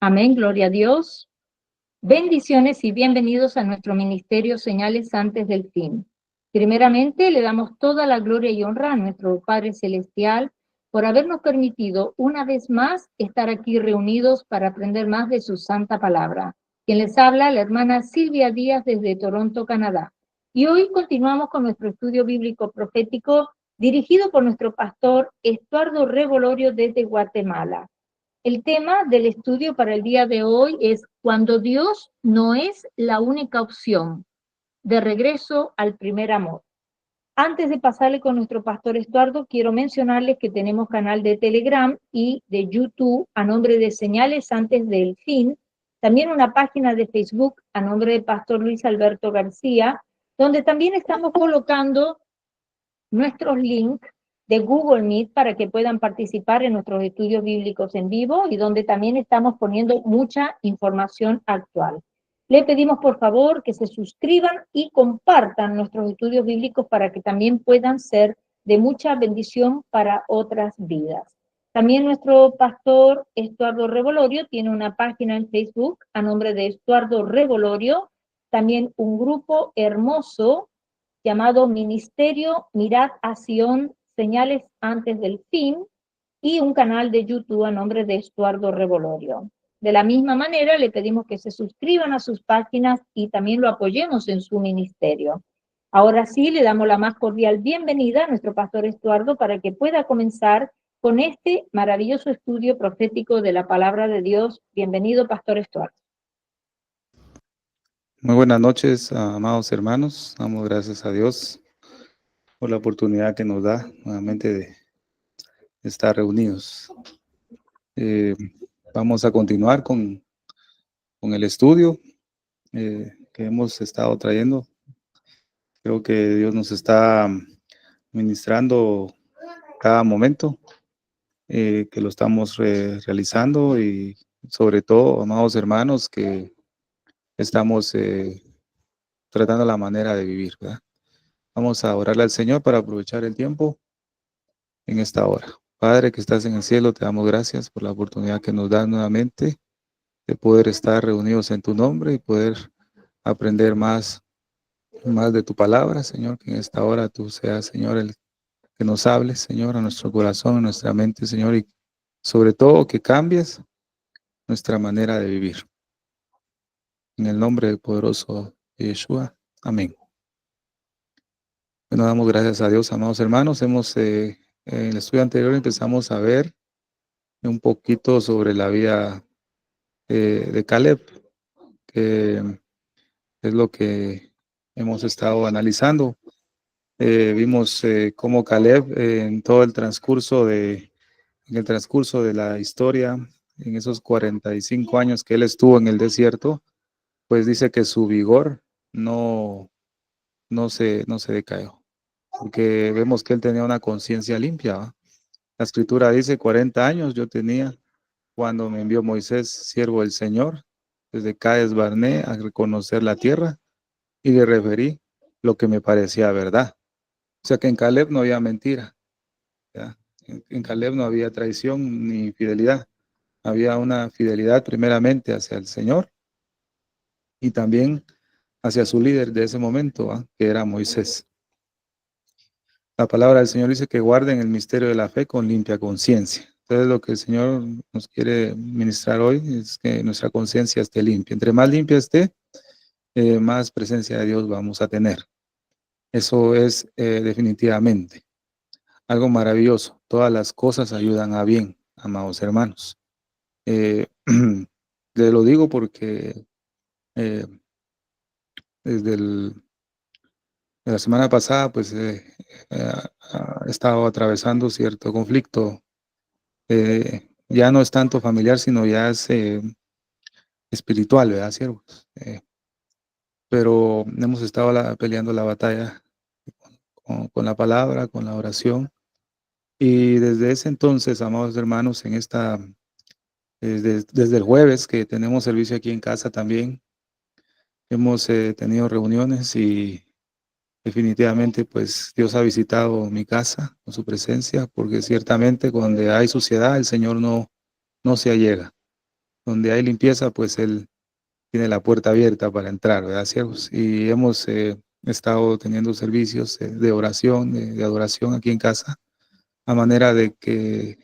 Amén, gloria a Dios. Bendiciones y bienvenidos a nuestro ministerio Señales antes del fin. Primeramente, le damos toda la gloria y honra a nuestro Padre Celestial por habernos permitido una vez más estar aquí reunidos para aprender más de su santa palabra. Quien les habla, la hermana Silvia Díaz desde Toronto, Canadá. Y hoy continuamos con nuestro estudio bíblico profético dirigido por nuestro pastor Estuardo Revolorio desde Guatemala. El tema del estudio para el día de hoy es cuando Dios no es la única opción, de regreso al primer amor. Antes de pasarle con nuestro pastor Estuardo, quiero mencionarles que tenemos canal de Telegram y de YouTube a nombre de Señales antes del fin, también una página de Facebook a nombre de Pastor Luis Alberto García, donde también estamos colocando nuestros links de Google Meet para que puedan participar en nuestros estudios bíblicos en vivo y donde también estamos poniendo mucha información actual. Le pedimos por favor que se suscriban y compartan nuestros estudios bíblicos para que también puedan ser de mucha bendición para otras vidas. También nuestro pastor Estuardo Revolorio tiene una página en Facebook a nombre de Estuardo Revolorio, también un grupo hermoso llamado Ministerio Mirad a Sion, Señales antes del fin, y un canal de YouTube a nombre de Estuardo Revolorio. De la misma manera, le pedimos que se suscriban a sus páginas y también lo apoyemos en su ministerio. Ahora sí, le damos la más cordial bienvenida a nuestro pastor Estuardo para que pueda comenzar con este maravilloso estudio profético de la palabra de Dios. Bienvenido, pastor Estuardo. Muy buenas noches, amados hermanos. Damos gracias a Dios por la oportunidad que nos da nuevamente de estar reunidos. Vamos a continuar con el estudio que hemos estado trayendo. Creo que Dios nos está ministrando cada momento que lo estamos realizando y sobre todo, amados hermanos, que estamos tratando la manera de vivir, ¿verdad? Vamos a orarle al Señor para aprovechar el tiempo en esta hora. Padre que estás en el cielo, te damos gracias por la oportunidad que nos das nuevamente de poder estar reunidos en tu nombre y poder aprender más de tu palabra, Señor, que en esta hora tú seas, Señor, el que nos hables, Señor, a nuestro corazón, a nuestra mente, Señor, y sobre todo que cambies nuestra manera de vivir. En el nombre del poderoso de Yeshua. Amén. Bueno, damos gracias a Dios, amados hermanos. En el estudio anterior empezamos a ver un poquito sobre la vida de Caleb, que es lo que hemos estado analizando. Vimos cómo Caleb en el transcurso de la historia, en esos 45 años que él estuvo en el desierto, pues dice que su vigor no se decayó, porque vemos que él tenía una conciencia limpia, ¿va? La escritura dice 40 años yo tenía cuando me envió Moisés, siervo del Señor, desde Cades Barné a reconocer la tierra y le referí lo que me parecía verdad. O sea que en Caleb no había mentira, ¿ya? En Caleb no había traición ni fidelidad. Había una fidelidad primeramente hacia el Señor y también hacia su líder de ese momento, ¿va? Que era Moisés. La palabra del Señor dice que guarden el misterio de la fe con limpia conciencia. Entonces lo que el Señor nos quiere ministrar hoy es que nuestra conciencia esté limpia. Entre más limpia esté, más presencia de Dios vamos a tener. Eso es definitivamente algo maravilloso. Todas las cosas ayudan a bien, amados hermanos. Le lo digo porque eh, desde la semana pasada, pues he estado atravesando cierto conflicto. Ya no es tanto familiar, sino ya es espiritual, ¿verdad, siervos? Pero hemos estado peleando la batalla con la palabra, con la oración. Y desde ese entonces, amados hermanos, desde el jueves que tenemos servicio aquí en casa también, hemos tenido reuniones y definitivamente pues Dios ha visitado mi casa con su presencia, porque ciertamente donde hay suciedad el Señor no se allega. donde hay limpieza, pues Él tiene la puerta abierta para entrar, ¿verdad, siervos? Y hemos estado teniendo servicios de oración, de adoración aquí en casa, a manera de que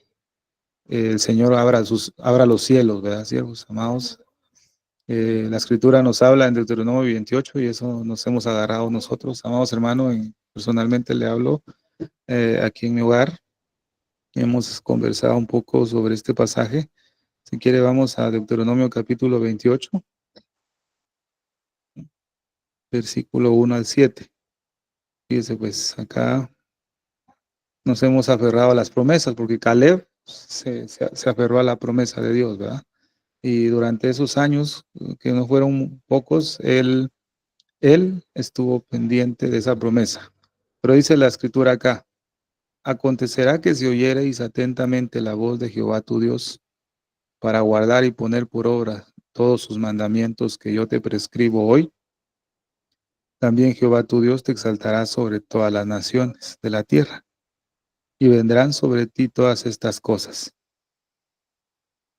el Señor abra los cielos, ¿verdad, siervos, amados? La Escritura nos habla en Deuteronomio 28 y eso nos hemos agarrado nosotros, amados hermanos, y personalmente le hablo aquí en mi hogar. Hemos conversado un poco sobre este pasaje. Si quiere, vamos a Deuteronomio capítulo 28, versículo 1 al 7. Fíjese, pues acá nos hemos aferrado a las promesas, porque Caleb se aferró a la promesa de Dios, ¿verdad? Y durante esos años, que no fueron pocos, él estuvo pendiente de esa promesa. Pero dice la escritura acá, acontecerá que si oyereis atentamente la voz de Jehová tu Dios, para guardar y poner por obra todos sus mandamientos que yo te prescribo hoy, también Jehová tu Dios te exaltará sobre todas las naciones de la tierra, y vendrán sobre ti todas estas cosas,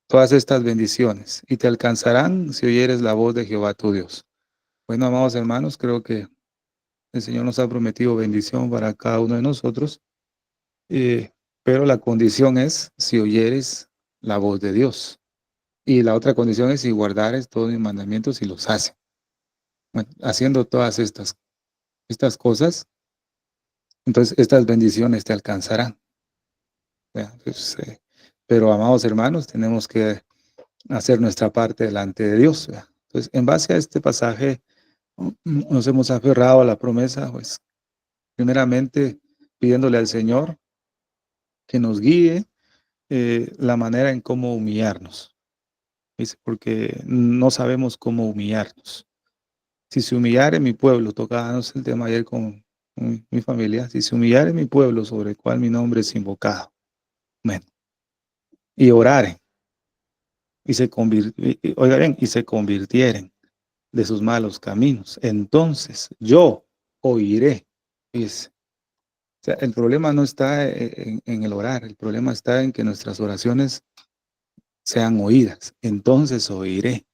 todas estas bendiciones, y te alcanzarán si oyeres la voz de Jehová tu Dios. Bueno, amados hermanos, creo que el Señor nos ha prometido bendición para cada uno de nosotros, pero la condición es si oyeres la voz de Dios. Y la otra condición es si guardares todos mis mandamientos y los haces. Bueno, haciendo todas estas cosas, entonces estas bendiciones te alcanzarán. Entonces, pero, amados hermanos, tenemos que hacer nuestra parte delante de Dios. Entonces, en base a este pasaje, nos hemos aferrado a la promesa, pues, primeramente pidiéndole al Señor que nos guíe la manera en cómo humillarnos. Dice, porque no sabemos cómo humillarnos. Si se humillare mi pueblo, tocábamos el tema ayer con mi familia, si se humillare mi pueblo sobre el cual mi nombre es invocado, bueno, y oraren, oiga bien, y se convirtieren de sus malos caminos, entonces yo oiré. Dice, o sea, el problema no está en el orar, el problema está en que nuestras oraciones sean oídas, entonces oiré.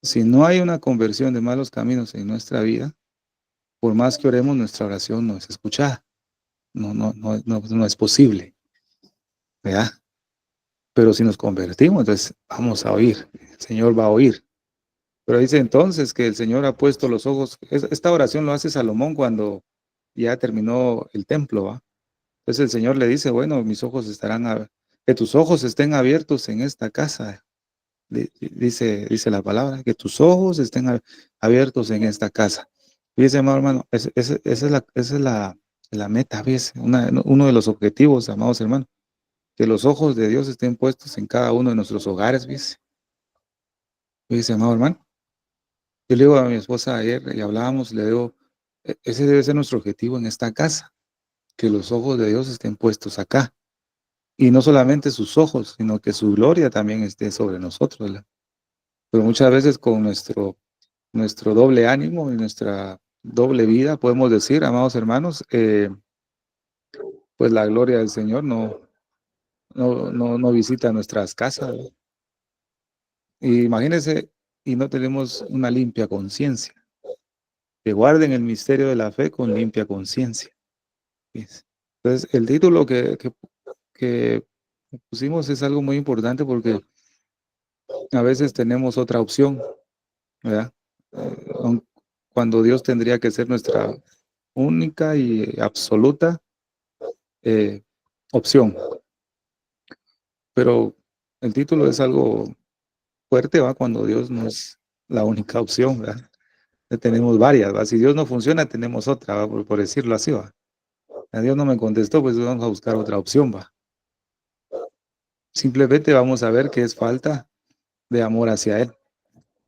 Si no hay una conversión de malos caminos en nuestra vida, por más que oremos, nuestra oración no es escuchada. No es posible, ¿verdad? Pero si nos convertimos, entonces vamos a oír. El Señor va a oír. Pero dice entonces que el Señor ha puesto los ojos. Esta oración lo hace Salomón cuando ya terminó el templo, ¿va? Entonces el Señor le dice, bueno, mis ojos que tus ojos estén abiertos en esta casa. Dice la palabra, que tus ojos estén abiertos en esta casa. Fíjese, amado hermano, esa es la meta, ¿ves? Uno de los objetivos, amados hermanos, que los ojos de Dios estén puestos en cada uno de nuestros hogares, ¿ves? Fíjese, amado hermano. Yo le digo a mi esposa ayer y hablábamos, le digo, ese debe ser nuestro objetivo en esta casa, que los ojos de Dios estén puestos acá. Y no solamente sus ojos, sino que su gloria también esté sobre nosotros, ¿verdad? Pero muchas veces con nuestro doble ánimo y nuestra doble vida, podemos decir, amados hermanos, pues la gloria del Señor no visita nuestras casas. Y imagínense, y no tenemos una limpia conciencia. Que guarden el misterio de la fe con limpia conciencia. Entonces, el título que pusimos es algo muy importante porque a veces tenemos otra opción, ¿verdad? Cuando Dios tendría que ser nuestra única y absoluta opción. Pero el título es algo fuerte, ¿va? Cuando Dios no es la única opción, ¿verdad? Ya tenemos varias, ¿va? Si Dios no funciona, tenemos otra, ¿va? Por decirlo así, ¿va? A Dios no me contestó, pues vamos a buscar otra opción, ¿va? Simplemente vamos a ver que es falta de amor hacia Él.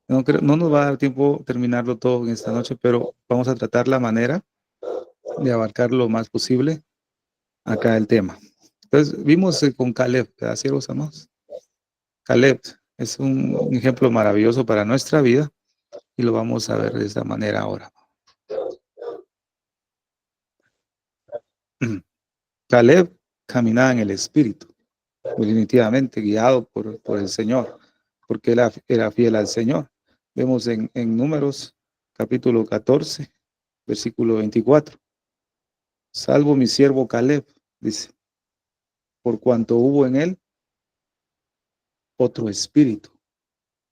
No nos va a dar tiempo terminarlo todo en esta noche, pero vamos a tratar la manera de abarcar lo más posible acá el tema. Entonces, vimos con Caleb, ¿verdad, siervos amados? Caleb es un ejemplo maravilloso para nuestra vida y lo vamos a ver de esta manera ahora. Caleb caminaba en el Espíritu, definitivamente guiado por el Señor. porque él era fiel al Señor. Vemos en Números capítulo 14, versículo 24. Salvo mi siervo Caleb, dice, por cuanto hubo en él otro espíritu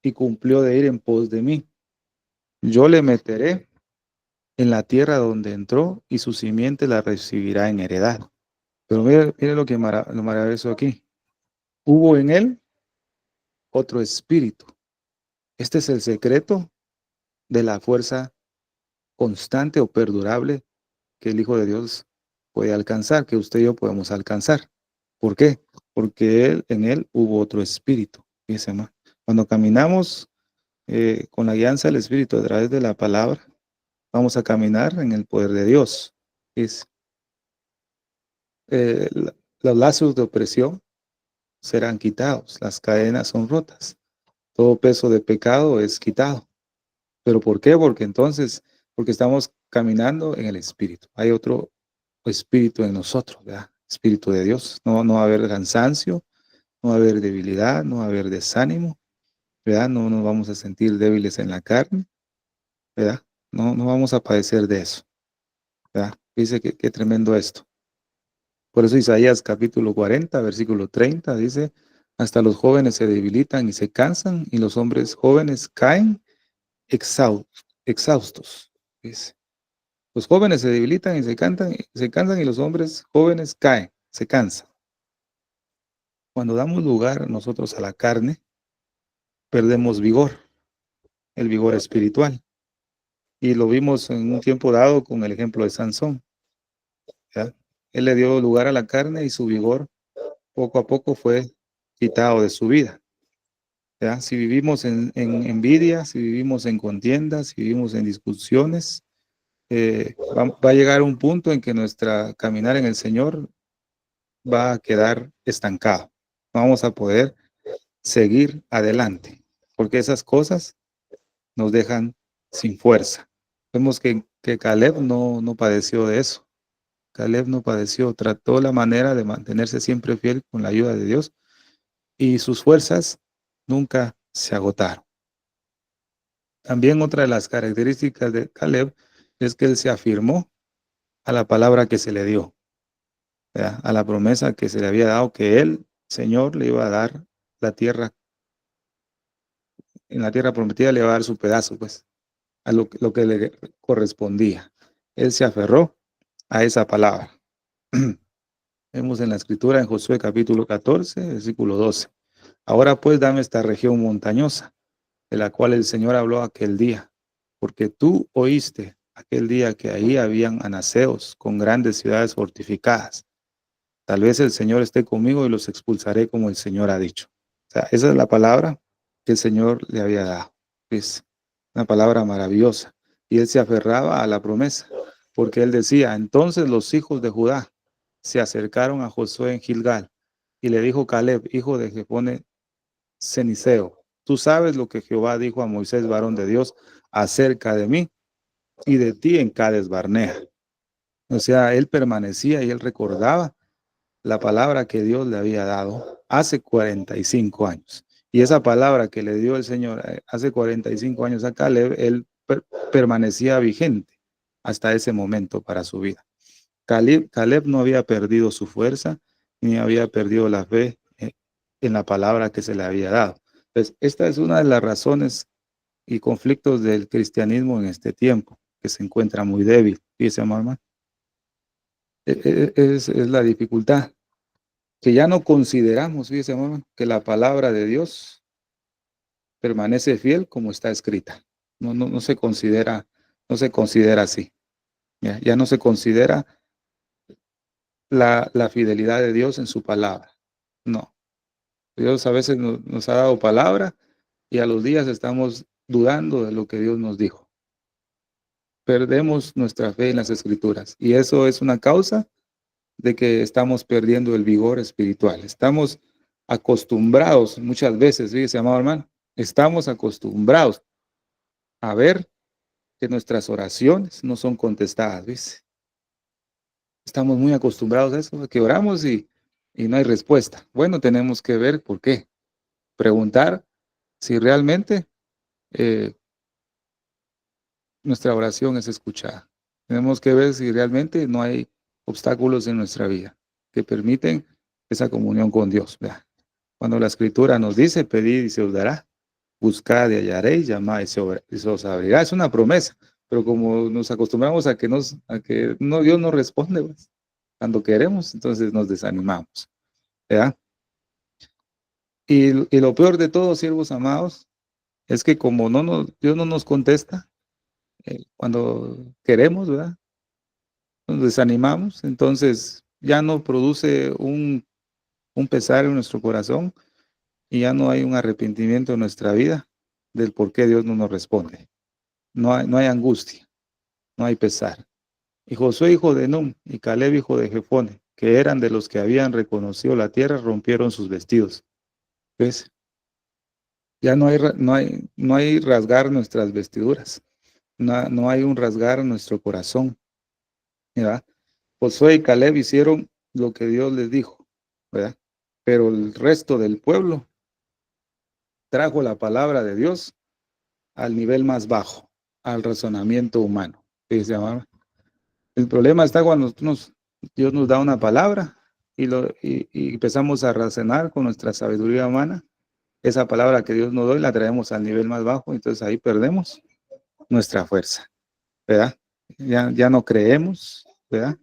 y cumplió de ir en pos de mí. Yo le meteré en la tierra donde entró y su simiente la recibirá en heredad. Pero mire lo que lo maravilloso aquí. Hubo en él otro espíritu. Este es el secreto de la fuerza constante o perdurable que el Hijo de Dios puede alcanzar, que usted y yo podemos alcanzar. ¿Por qué? Porque en él hubo otro espíritu. Fíjese, ¿no? Cuando caminamos con la guianza del Espíritu a través de la palabra, vamos a caminar en el poder de Dios. Es, eh, los lazos de opresión serán quitados, las cadenas son rotas, todo peso de pecado es quitado. ¿Pero por qué? Porque estamos caminando en el Espíritu. Hay otro Espíritu en nosotros, ¿verdad? Espíritu de Dios. No va a haber cansancio, no va a haber debilidad, no va a haber desánimo, ¿verdad? No nos vamos a sentir débiles en la carne, ¿verdad? No vamos a padecer de eso, ¿verdad? Dice que qué tremendo esto. Por eso Isaías capítulo 40, versículo 30 dice, hasta los jóvenes se debilitan y se cansan y los hombres jóvenes caen exhaustos. Dice. Los jóvenes se debilitan y se cansan y los hombres jóvenes caen, se cansan. Cuando damos lugar nosotros a la carne, perdemos vigor, el vigor espiritual. Y lo vimos en un tiempo dado con el ejemplo de Sansón. ¿Ya? Él le dio lugar a la carne y su vigor poco a poco fue quitado de su vida. ¿Ya? Si vivimos en envidia, si vivimos en contiendas, si vivimos en discusiones, va a llegar un punto en que nuestra caminar en el Señor va a quedar estancado. No vamos a poder seguir adelante, porque esas cosas nos dejan sin fuerza. Vemos que Caleb no padeció de eso. Caleb no padeció, trató la manera de mantenerse siempre fiel con la ayuda de Dios y sus fuerzas nunca se agotaron. También otra de las características de Caleb es que él se afirmó a la palabra que se le dio, ¿verdad? A la promesa que se le había dado, que él, Señor, le iba a dar la tierra, en la tierra prometida le iba a dar su pedazo, pues, a lo que le correspondía. Él se aferró a esa palabra. Vemos en la escritura en Josué capítulo 14, versículo 12. Ahora pues dame esta región montañosa, de la cual el Señor habló aquel día, porque tú oíste aquel día que ahí habían anaseos con grandes ciudades fortificadas. Tal vez el Señor esté conmigo y los expulsaré como el Señor ha dicho. O sea, esa es la palabra que el Señor le había dado. Es una palabra maravillosa. Y él se aferraba a la promesa, porque él decía, entonces los hijos de Judá se acercaron a Josué en Gilgal y le dijo Caleb, hijo de Jefone Ceniseo, tú sabes lo que Jehová dijo a Moisés, varón de Dios, acerca de mí y de ti en Cades Barnea. O sea, él permanecía y él recordaba la palabra que Dios le había dado hace 45 años. Y esa palabra que le dio el Señor hace 45 años a Caleb, él permanecía vigente hasta ese momento para su vida. Caleb no había perdido su fuerza ni había perdido la fe en la palabra que se le había dado. Entonces, esta es una de las razones y conflictos del cristianismo en este tiempo, que se encuentra muy débil. Dice mamá, es la dificultad, que ya no consideramos, fíjese, mamá, que la palabra de Dios permanece fiel como está escrita. No se considera, no se considera así. Ya no se considera la fidelidad de Dios en su palabra. No. Dios a veces nos ha dado palabra y a los días estamos dudando de lo que Dios nos dijo. Perdemos nuestra fe en las Escrituras y eso es una causa de que estamos perdiendo el vigor espiritual. Estamos acostumbrados muchas veces, fíjese, amado hermano, estamos acostumbrados a ver que nuestras oraciones no son contestadas, ¿ves? Estamos muy acostumbrados a eso, que oramos y no hay respuesta. Bueno, tenemos que ver por qué. Preguntar si realmente nuestra oración es escuchada. Tenemos que ver si realmente no hay obstáculos en nuestra vida que permiten esa comunión con Dios, ¿verdad? Cuando la Escritura nos dice, pedid y se os dará, buscad y hallaréis, llamad y se os abrirá. Es una promesa, pero como nos acostumbramos a que no, Dios no responde, pues, cuando queremos, entonces nos desanimamos, ¿verdad? Y lo peor de todo, siervos amados, es que como Dios no nos contesta cuando queremos, ¿verdad? Nos desanimamos, entonces ya no produce un pesar en nuestro corazón y ya no hay un arrepentimiento en nuestra vida del por qué Dios no nos responde. No hay angustia, no hay pesar. Y Josué, hijo de Nun, y Caleb, hijo de Jefone, que eran de los que habían reconocido la tierra, rompieron sus vestidos. ¿Ves? Ya no hay rasgar nuestras vestiduras. No hay un rasgar en nuestro corazón. ¿Verdad? Josué y Caleb hicieron lo que Dios les dijo, ¿verdad? Pero el resto del pueblo trajo la palabra de Dios al nivel más bajo, al razonamiento humano. Dice, el problema está cuando Dios nos da una palabra y empezamos a razonar con nuestra sabiduría humana. Esa palabra que Dios nos da la traemos al nivel más bajo, entonces ahí perdemos nuestra fuerza, ¿verdad? Ya no creemos, ¿verdad?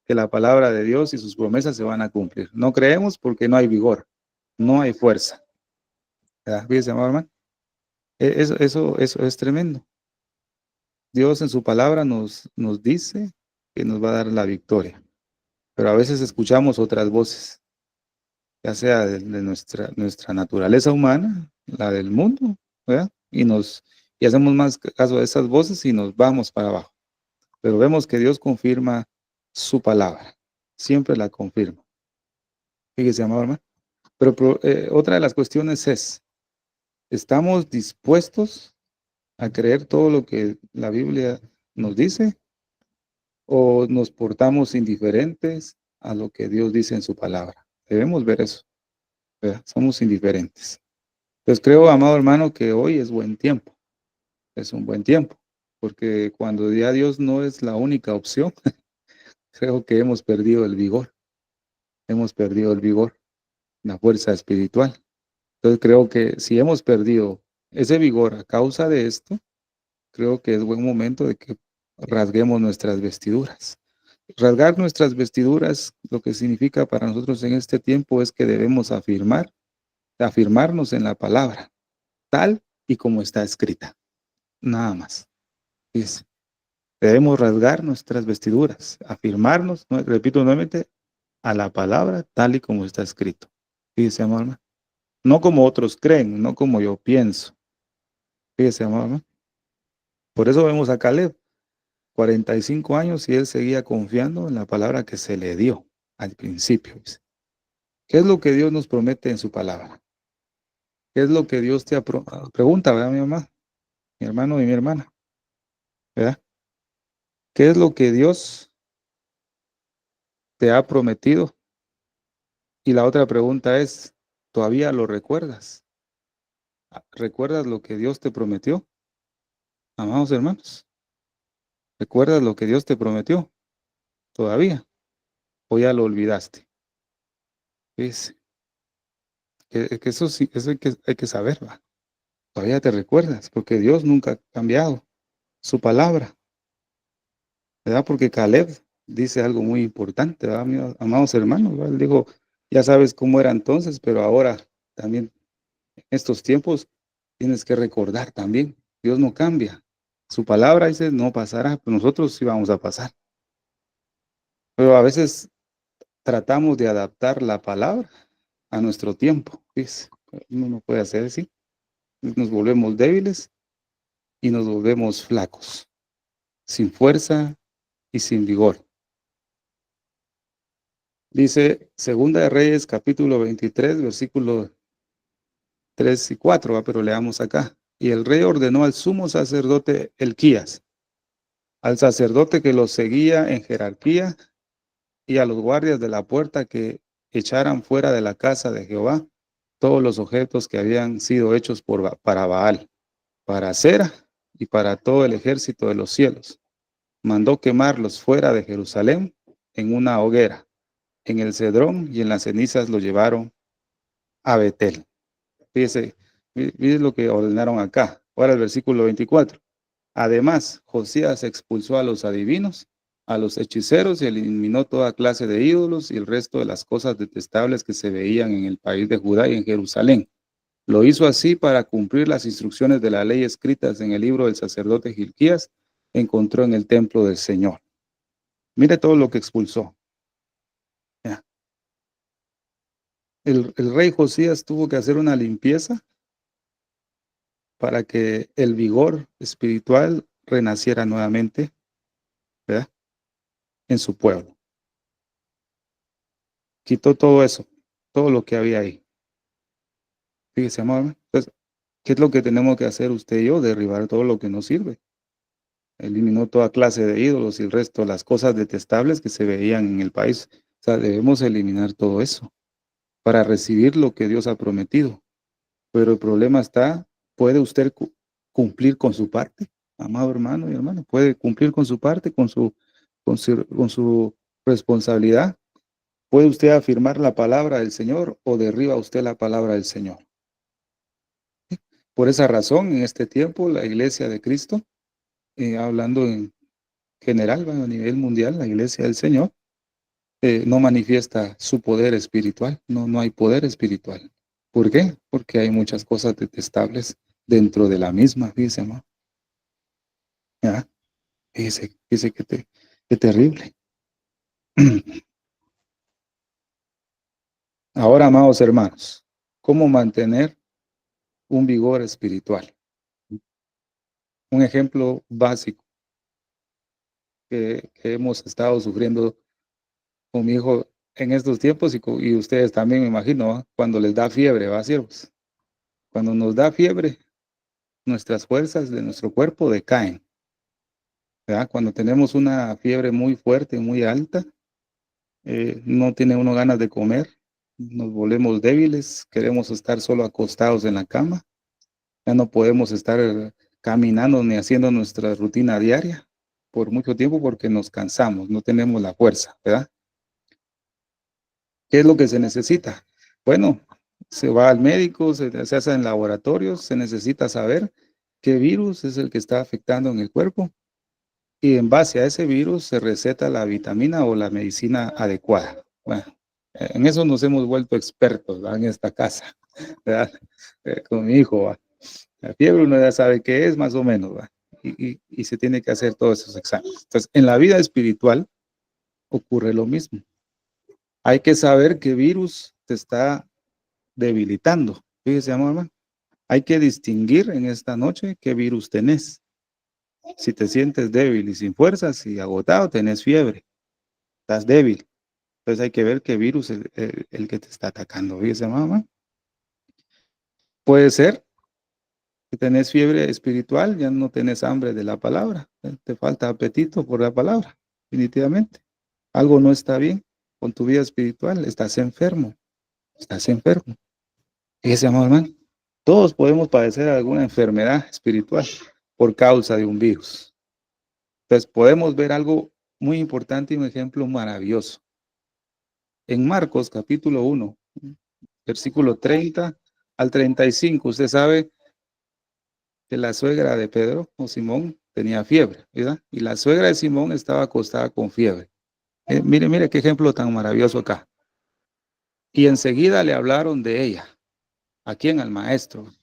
Que la palabra de Dios y sus promesas se van a cumplir. No creemos porque no hay vigor, no hay fuerza, ¿verdad? Fíjese, amado hermano. Eso es tremendo. Dios en su palabra nos dice que nos va a dar la victoria, pero a veces escuchamos otras voces, ya sea de nuestra naturaleza humana, la del mundo, ¿verdad? Y hacemos más caso de esas voces y nos vamos para abajo. Pero vemos que Dios confirma su palabra, siempre la confirma. Fíjese, amado hermano. Pero otra de las cuestiones es, ¿estamos dispuestos a creer todo lo que la Biblia nos dice o nos portamos indiferentes a lo que Dios dice en su palabra? Debemos ver eso, ¿verdad? Somos indiferentes. Pues creo, amado hermano, que hoy es buen tiempo, es un buen tiempo, porque cuando ya Dios no es la única opción, creo que hemos perdido el vigor, la fuerza espiritual. Entonces creo que si hemos perdido ese vigor a causa de esto, creo que es buen momento de que rasguemos nuestras vestiduras. Rasgar nuestras vestiduras, lo que significa para nosotros en este tiempo es que debemos afirmarnos en la palabra, tal y como está escrita. Nada más. Dice, debemos rasgar nuestras vestiduras, afirmarnos, repito nuevamente, a la palabra tal y como está escrito. Dice, amor, no como otros creen, no como yo pienso. Fíjese, amor. Por eso vemos a Caleb, 45 años y él seguía confiando en la palabra que se le dio al principio. ¿Qué es lo que Dios nos promete en su palabra? ¿Qué es lo que Dios te pregunta, ¿verdad, mi mamá, mi hermano y mi hermana? ¿Verdad? ¿Qué es lo que Dios te ha prometido? Y la otra pregunta es, ¿todavía lo recuerdas? ¿Recuerdas lo que Dios te prometió? Amados hermanos, ¿recuerdas lo que Dios te prometió? ¿Todavía? ¿O ya lo olvidaste? Es que eso sí, eso hay que saber, ¿va? Todavía te recuerdas, porque Dios nunca ha cambiado su palabra, ¿verdad? Porque Caleb dice algo muy importante, ¿verdad, amados hermanos? ¿Verdad? Él dijo, ya sabes cómo era entonces, pero ahora también en estos tiempos tienes que recordar también, Dios no cambia. Su palabra dice, no pasará, pero nosotros sí vamos a pasar. Pero a veces tratamos de adaptar la palabra a nuestro tiempo, ¿ves? Uno no puede hacer así. Nos volvemos débiles y nos volvemos flacos, sin fuerza y sin vigor. Dice Segunda de Reyes, capítulo 23, versículos 3 y 4, ¿va? Pero leamos acá. Y el rey ordenó al sumo sacerdote Elquías, al sacerdote que los seguía en jerarquía y a los guardias de la puerta que echaran fuera de la casa de Jehová todos los objetos que habían sido hechos para Baal, para Acera y para todo el ejército de los cielos. Mandó quemarlos fuera de Jerusalén en una hoguera, en el cedrón, y en las cenizas lo llevaron a Betel. Fíjese, fíjese lo que ordenaron acá. Ahora el versículo 24. Además, Josías expulsó a los adivinos, a los hechiceros, y eliminó toda clase de ídolos y el resto de las cosas detestables que se veían en el país de Judá y en Jerusalén. Lo hizo así para cumplir las instrucciones de la ley escritas en el libro del sacerdote Gilquías, encontró en el templo del Señor. Mire todo lo que expulsó. Ya. El rey Josías tuvo que hacer una limpieza para que el vigor espiritual renaciera nuevamente, ¿verdad?, en su pueblo. Quitó todo eso, todo lo que había ahí. Fíjese, amor. Entonces, ¿qué es lo que tenemos que hacer usted y yo? Derribar todo lo que no sirve. Eliminó toda clase de ídolos y el resto, las cosas detestables que se veían en el país. O sea, debemos eliminar todo eso para recibir lo que Dios ha prometido. Pero el problema está, ¿puede usted cumplir con su parte? Amado hermano y hermana, ¿puede cumplir con su parte, con su responsabilidad? ¿Puede usted afirmar la palabra del Señor o derriba usted la palabra del Señor? Por esa razón, en este tiempo, la Iglesia de Cristo, hablando en general, a nivel mundial, la Iglesia del Señor, no manifiesta su poder espiritual, no hay poder espiritual. ¿Por qué? Porque hay muchas cosas detestables dentro de la misma, fíjese, amor. ¿Ya? Fíjese qué terrible. Ahora, amados hermanos, ¿cómo mantener un vigor espiritual? Un ejemplo básico que hemos estado sufriendo con mi hijo en estos tiempos y ustedes también, me imagino, ¿va? Cuando les da fiebre, ¿va, siervos? Cuando nos da fiebre, nuestras fuerzas de nuestro cuerpo decaen, ¿verdad? Cuando tenemos una fiebre muy fuerte, muy alta, no tiene uno ganas de comer, nos volvemos débiles, queremos estar solo acostados en la cama, ya no podemos estar caminando ni haciendo nuestra rutina diaria por mucho tiempo porque nos cansamos, no tenemos la fuerza, ¿verdad? ¿Qué es lo que se necesita? Bueno, se va al médico, se hace en laboratorios, se necesita saber qué virus es el que está afectando en el cuerpo y en base a ese virus se receta la vitamina o la medicina adecuada. Bueno, en eso nos hemos vuelto expertos, ¿verdad?, en esta casa, ¿verdad? Con mi hijo, ¿va? La fiebre uno ya sabe qué es más o menos, ¿va? Y se tiene que hacer todos esos exámenes. Entonces, en la vida espiritual ocurre lo mismo. Hay que saber qué virus te está debilitando. Fíjese, amor, hay que distinguir en esta noche qué virus tenés. Si te sientes débil y sin fuerzas y agotado, tenés fiebre, estás débil. Entonces hay que ver qué virus es el que te está atacando. Fíjese, mamá. Puede ser que tenés fiebre espiritual, ya no tenés hambre de la palabra, te falta apetito por la palabra, definitivamente. Algo no está bien con tu vida espiritual, estás enfermo, estás enfermo. Fíjese, amor, hermano, todos podemos padecer alguna enfermedad espiritual por causa de un virus. Entonces podemos ver algo muy importante y un ejemplo maravilloso. En Marcos capítulo 1, versículo 30 al 35, usted sabe que la suegra de Pedro o Simón tenía fiebre, ¿verdad? Y la suegra de Simón estaba acostada con fiebre. Mire qué ejemplo tan maravilloso acá. Y enseguida le hablaron de ella. ¿A quién? Al maestro.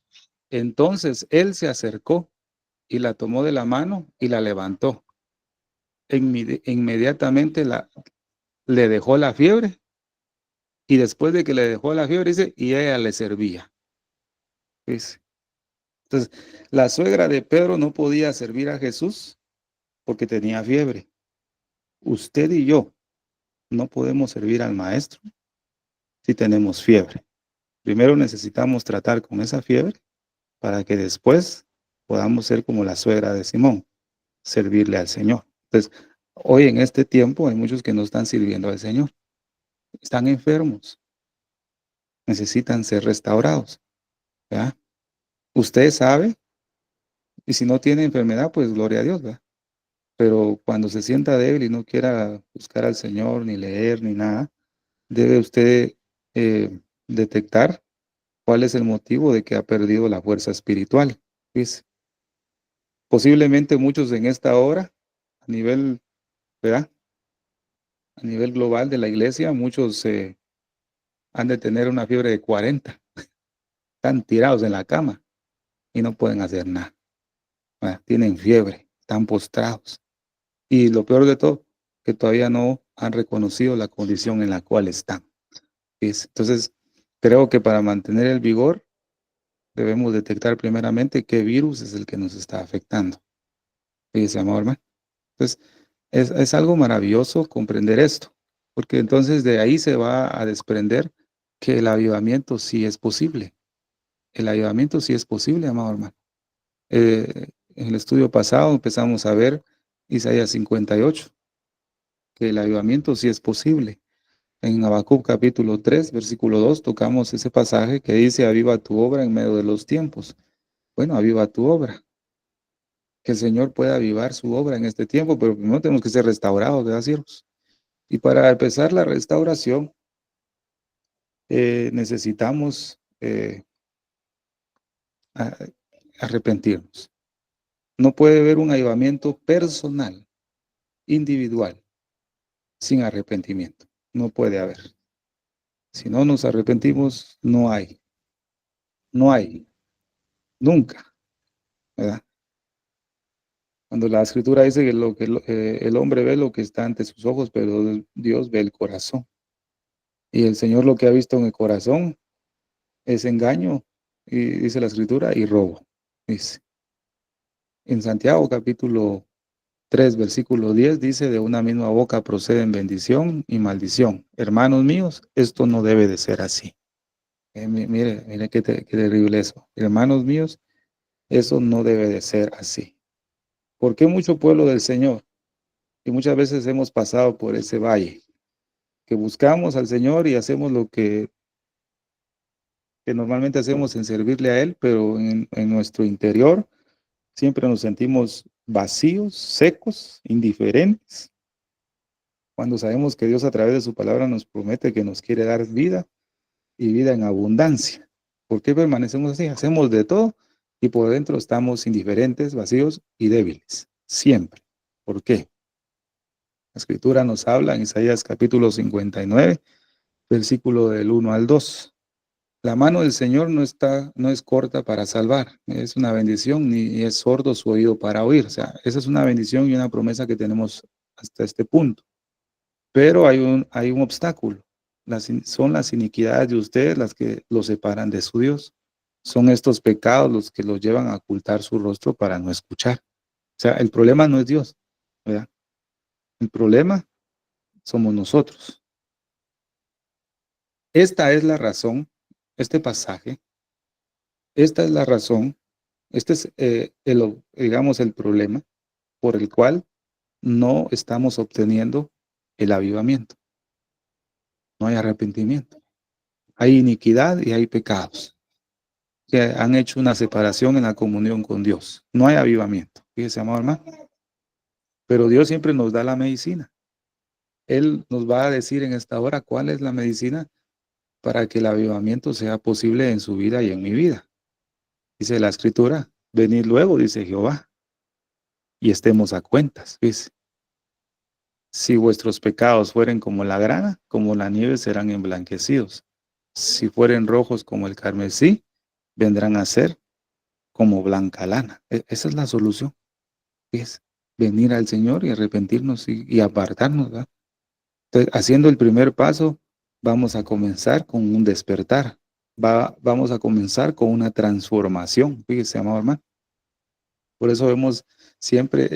Entonces él se acercó y la tomó de la mano y la levantó. Inmediatamente le dejó la fiebre y después de que le dejó la fiebre, dice, y ella le servía. Dice. Entonces, la suegra de Pedro no podía servir a Jesús porque tenía fiebre. Usted y yo no podemos servir al maestro si tenemos fiebre. Primero necesitamos tratar con esa fiebre para que después podamos ser como la suegra de Simón, servirle al Señor. Entonces, hoy en este tiempo hay muchos que no están sirviendo al Señor. Están enfermos. necesitan ser restaurados. ¿Verdad? Usted sabe, y si no tiene enfermedad, pues gloria a Dios, ¿verdad? Pero cuando se sienta débil y no quiera buscar al Señor, ni leer, ni nada, debe usted detectar cuál es el motivo de que ha perdido la fuerza espiritual. ¿Ves? Posiblemente muchos en esta hora, a nivel, ¿verdad? A nivel global de la iglesia, muchos han de tener una fiebre de 40. Están tirados en la cama y no pueden hacer nada. ¿Verdad? Tienen fiebre, están postrados. Y lo peor de todo, que todavía no han reconocido la condición en la cual están. ¿Ves? Entonces, creo que para mantener el vigor, debemos detectar primeramente qué virus es el que nos está afectando. Fíjese, amor, hermano. Entonces, es algo maravilloso comprender esto, porque entonces de ahí se va a desprender que el avivamiento sí es posible. El avivamiento sí es posible, amado hermano. En el estudio pasado empezamos a ver Isaías 58, que el avivamiento sí es posible. En Habacuc capítulo 3, versículo 2, tocamos ese pasaje que dice, aviva tu obra en medio de los tiempos. Bueno, aviva tu obra. Que el Señor pueda avivar su obra en este tiempo, pero primero tenemos que ser restaurados, ¿verdad, siervos? Y para empezar la restauración, necesitamos a- arrepentirnos. No puede haber un avivamiento personal, individual, sin arrepentimiento. No puede haber. Si no nos arrepentimos, no hay, nunca, ¿verdad? Cuando la escritura dice que el hombre ve lo que está ante sus ojos, pero Dios ve el corazón. Y el Señor lo que ha visto en el corazón es engaño, y dice la escritura, y robo. Dice. En Santiago capítulo 3, versículo 10 dice, de una misma boca proceden bendición y maldición. Hermanos míos, esto no debe de ser así. Mire qué terrible eso. Hermanos míos, eso no debe de ser así. ¿Por qué mucho pueblo del Señor? Y muchas veces hemos pasado por ese valle, que buscamos al Señor y hacemos lo que normalmente hacemos en servirle a Él, pero en nuestro interior siempre nos sentimos vacíos, secos, indiferentes, cuando sabemos que Dios a través de su palabra nos promete que nos quiere dar vida y vida en abundancia. ¿Por qué permanecemos así? Hacemos de todo y por dentro estamos indiferentes, vacíos y débiles. Siempre. ¿Por qué? La escritura nos habla en Isaías capítulo 59, versículo del 1 al 2. La mano del Señor no es corta para salvar, es una bendición, ni es sordo su oído para oír. O sea, esa es una bendición y una promesa que tenemos hasta este punto. Pero hay un obstáculo. Son las iniquidades de ustedes las que los separan de su Dios. Son estos pecados los que los llevan a ocultar su rostro para no escuchar. O sea, el problema no es Dios, ¿verdad? El problema somos nosotros. Esta es la razón, este pasaje, esta es la razón, este es digamos, el problema por el cual no estamos obteniendo el avivamiento. No hay arrepentimiento. Hay iniquidad y hay pecados que han hecho una separación en la comunión con Dios. No hay avivamiento. Fíjese, amado hermano. Pero Dios siempre nos da la medicina. Él nos va a decir en esta hora cuál es la medicina para que el avivamiento sea posible en su vida y en mi vida. Dice la escritura, venid luego, dice Jehová, y estemos a cuentas. Dice, si vuestros pecados fueren como la grana, como la nieve serán emblanquecidos. Si fueren rojos como el carmesí, vendrán a ser como blanca lana. Esa es la solución. Es venir al Señor y arrepentirnos y apartarnos, ¿verdad? Entonces, haciendo el primer paso, vamos a comenzar con un despertar. Vamos a comenzar con una transformación. Fíjese, amado hermano. Por eso vemos siempre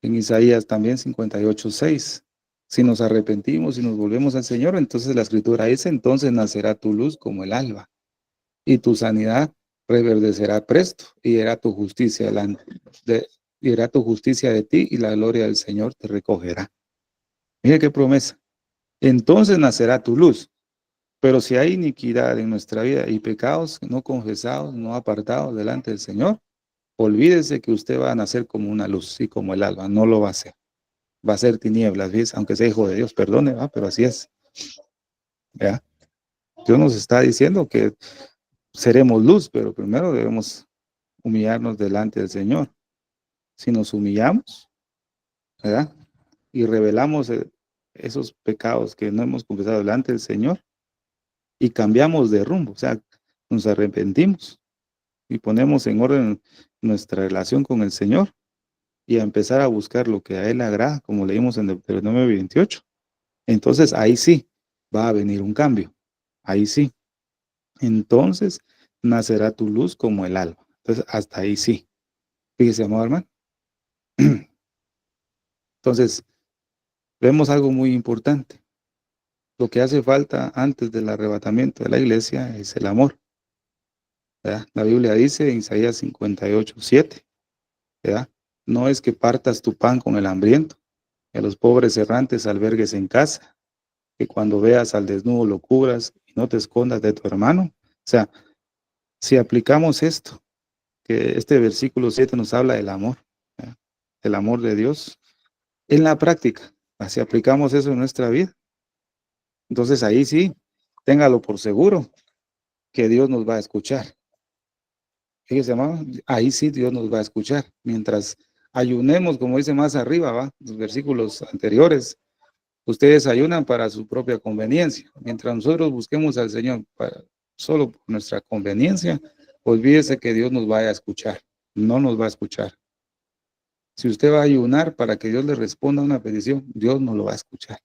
en Isaías también 58:6. Si nos arrepentimos y nos volvemos al Señor, entonces la escritura dice, entonces nacerá tu luz como el alba y tu sanidad reverdecerá presto y era tu justicia y era tu justicia de ti y la gloria del Señor te recogerá. Mire qué promesa. Entonces nacerá tu luz. Pero si hay iniquidad en nuestra vida y pecados no confesados, no apartados delante del Señor, olvídese que usted va a nacer como una luz y como el alba. No lo va a hacer. Va a ser tinieblas, ¿ves? Aunque sea hijo de Dios, perdone, ¿va? Pero así es. ¿Ya? Dios nos está diciendo que seremos luz, pero primero debemos humillarnos delante del Señor. Si nos humillamos, ¿verdad? Y revelamos esos pecados que no hemos confesado delante del Señor y cambiamos de rumbo, o sea, nos arrepentimos y ponemos en orden nuestra relación con el Señor y a empezar a buscar lo que a Él le agrada, como leímos en Deuteronomio 28. Entonces ahí sí va a venir un cambio, ahí sí. Entonces nacerá tu luz como el alba. Entonces hasta ahí sí. Fíjese, amado hermano. Entonces vemos algo muy importante. Lo que hace falta antes del arrebatamiento de la iglesia es el amor, ¿verdad? La Biblia dice en Isaías 58:7, ¿verdad? No es que partas tu pan con el hambriento, que a los pobres errantes albergues en casa, que cuando veas al desnudo lo cubras y no te escondas de tu hermano. O sea, si aplicamos esto, que este versículo 7 nos habla del amor, ¿verdad? El amor de Dios en la práctica, si aplicamos eso en nuestra vida, entonces ahí sí, téngalo por seguro que Dios nos va a escuchar. Fíjese, hermano, ahí sí Dios nos va a escuchar. Mientras ayunemos, como dice más arriba, ¿va? Los versículos anteriores, ustedes ayunan para su propia conveniencia. Mientras nosotros busquemos al Señor solo por nuestra conveniencia, olvídese que Dios nos vaya a escuchar. No nos va a escuchar. Si usted va a ayunar para que Dios le responda a una petición, Dios no lo va a escuchar.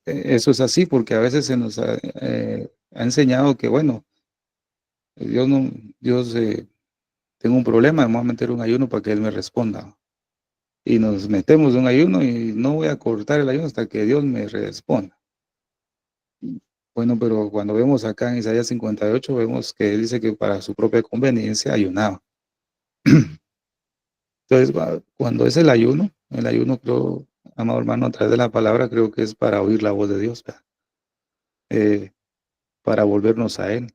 Eso es así porque a veces se nos ha enseñado que, bueno, Dios no, Dios tengo un problema, vamos a meter un ayuno para que Él me responda. Y nos metemos en un ayuno y no voy a cortar el ayuno hasta que Dios me responda. Bueno, pero cuando vemos acá en Isaías 58, vemos que dice que para su propia conveniencia ayunaba. Entonces, cuando es el ayuno creo, amado hermano, a través de la palabra, creo que es para oír la voz de Dios, eh, para volvernos a Él,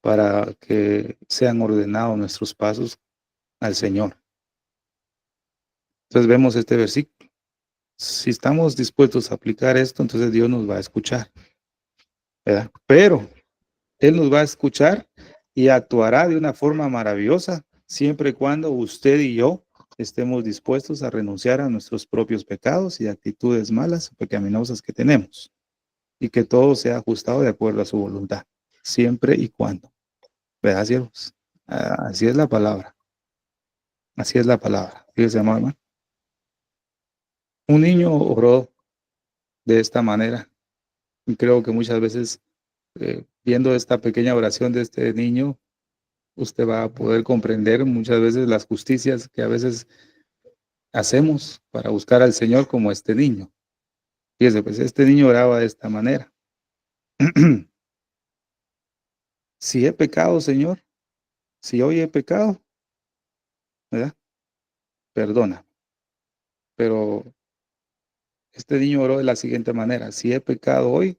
para que sean ordenados nuestros pasos al Señor. Entonces vemos este versículo. Si estamos dispuestos a aplicar esto, entonces Dios nos va a escuchar, ¿verdad? Pero Él nos va a escuchar y actuará de una forma maravillosa siempre y cuando usted y yo estemos dispuestos a renunciar a nuestros propios pecados y actitudes malas, pecaminosas que tenemos, y que todo sea ajustado de acuerdo a su voluntad, siempre y cuando. ¿Verdad, siervos? Así es la palabra. Así es la palabra. Fíjese, hermano. Un niño oró de esta manera. Y creo que muchas veces, viendo esta pequeña oración de este niño, usted va a poder comprender muchas veces las justicias que a veces hacemos para buscar al Señor como este niño. Fíjese, pues este niño oraba de esta manera. Si he pecado, Señor, si hoy he pecado, ¿verdad? Perdona. Pero este niño oró de la siguiente manera. Si he pecado hoy,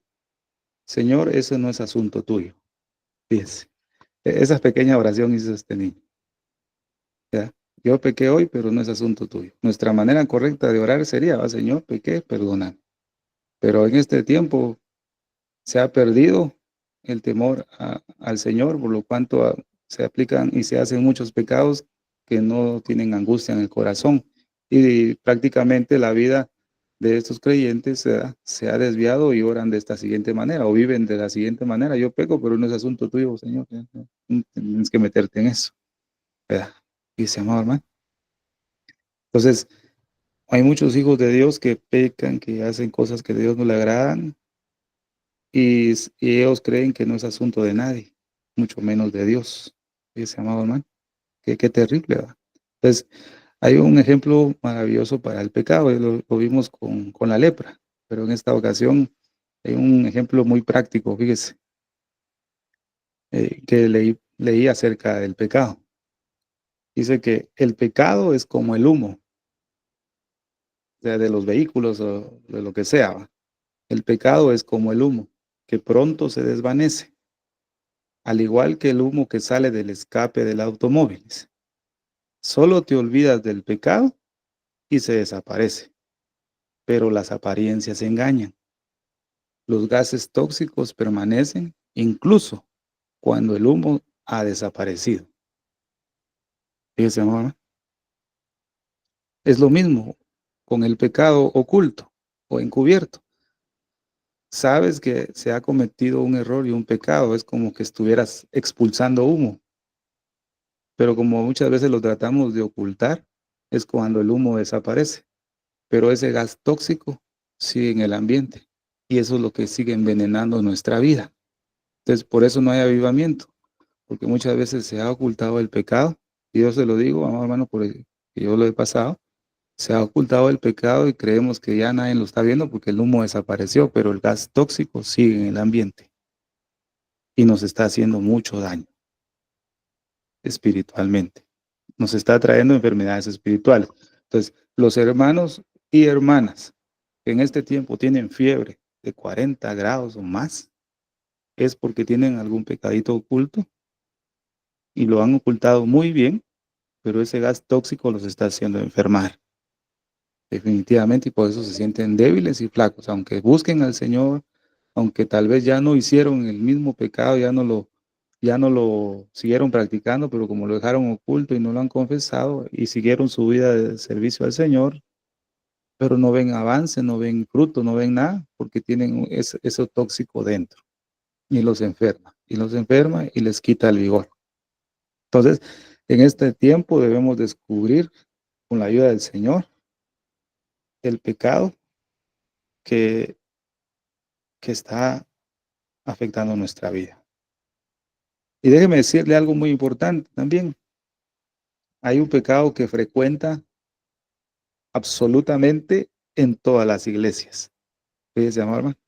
Señor, ese no es asunto tuyo. Fíjese. Esa pequeña oración hizo este niño. ¿Ya? Yo pequé hoy, pero no es asunto tuyo. Nuestra manera correcta de orar sería, va, Señor, pequé, perdona. Pero en este tiempo se ha perdido el temor al Señor, por lo cuanto se aplican y se hacen muchos pecados que no tienen angustia en el corazón. Y prácticamente la vida de estos creyentes se ha desviado y oran de esta siguiente manera, o viven de la siguiente manera. Yo peco, pero no es asunto tuyo, Señor. No tienes que meterte en eso, ¿verdad? Y se amado hermano. Entonces, hay muchos hijos de Dios que pecan, que hacen cosas que a Dios no le agradan, y ellos creen que no es asunto de nadie, mucho menos de Dios. Ese amado hermano, qué terrible, ¿verdad? Entonces, hay un ejemplo maravilloso para el pecado, y lo vimos con la lepra, pero en esta ocasión hay un ejemplo muy práctico, fíjese, que leí acerca del pecado. Dice que el pecado es como el humo, o sea, de los vehículos o de lo que sea, ¿va? El pecado es como el humo. que pronto se desvanece, al igual que el humo que sale del escape del automóvil. Solo te olvidas del pecado y se desaparece, pero las apariencias engañan. Los gases tóxicos permanecen incluso cuando el humo ha desaparecido. Fíjese, mamá. Es lo mismo con el pecado oculto o encubierto. Sabes que se ha cometido un error y un pecado, es como que estuvieras expulsando humo, pero como muchas veces lo tratamos de ocultar, es cuando el humo desaparece, pero ese gas tóxico sigue en el ambiente y eso es lo que sigue envenenando nuestra vida. Entonces, por eso no hay avivamiento, porque muchas veces se ha ocultado el pecado, y yo se lo digo, amado hermano, porque yo lo he pasado. Se ha ocultado el pecado y creemos que ya nadie lo está viendo porque el humo desapareció, pero el gas tóxico sigue en el ambiente y nos está haciendo mucho daño espiritualmente. Nos está trayendo enfermedades espirituales. Entonces, los hermanos y hermanas que en este tiempo tienen fiebre de 40 grados o más, es porque tienen algún pecadito oculto y lo han ocultado muy bien, pero ese gas tóxico los está haciendo enfermar. Definitivamente, y por eso se sienten débiles y flacos, aunque busquen al Señor, aunque tal vez ya no hicieron el mismo pecado, ya no lo siguieron practicando, pero como lo dejaron oculto y no lo han confesado y siguieron su vida de servicio al Señor, pero no ven avance, no ven fruto, no ven nada, porque tienen eso tóxico dentro y los enferma y les quita el vigor. Entonces, en este tiempo debemos descubrir con la ayuda del Señor el pecado que está afectando nuestra vida. Y déjeme decirle algo muy importante también. Hay un pecado que frecuenta absolutamente en todas las iglesias. Fíjese, amor, hermano.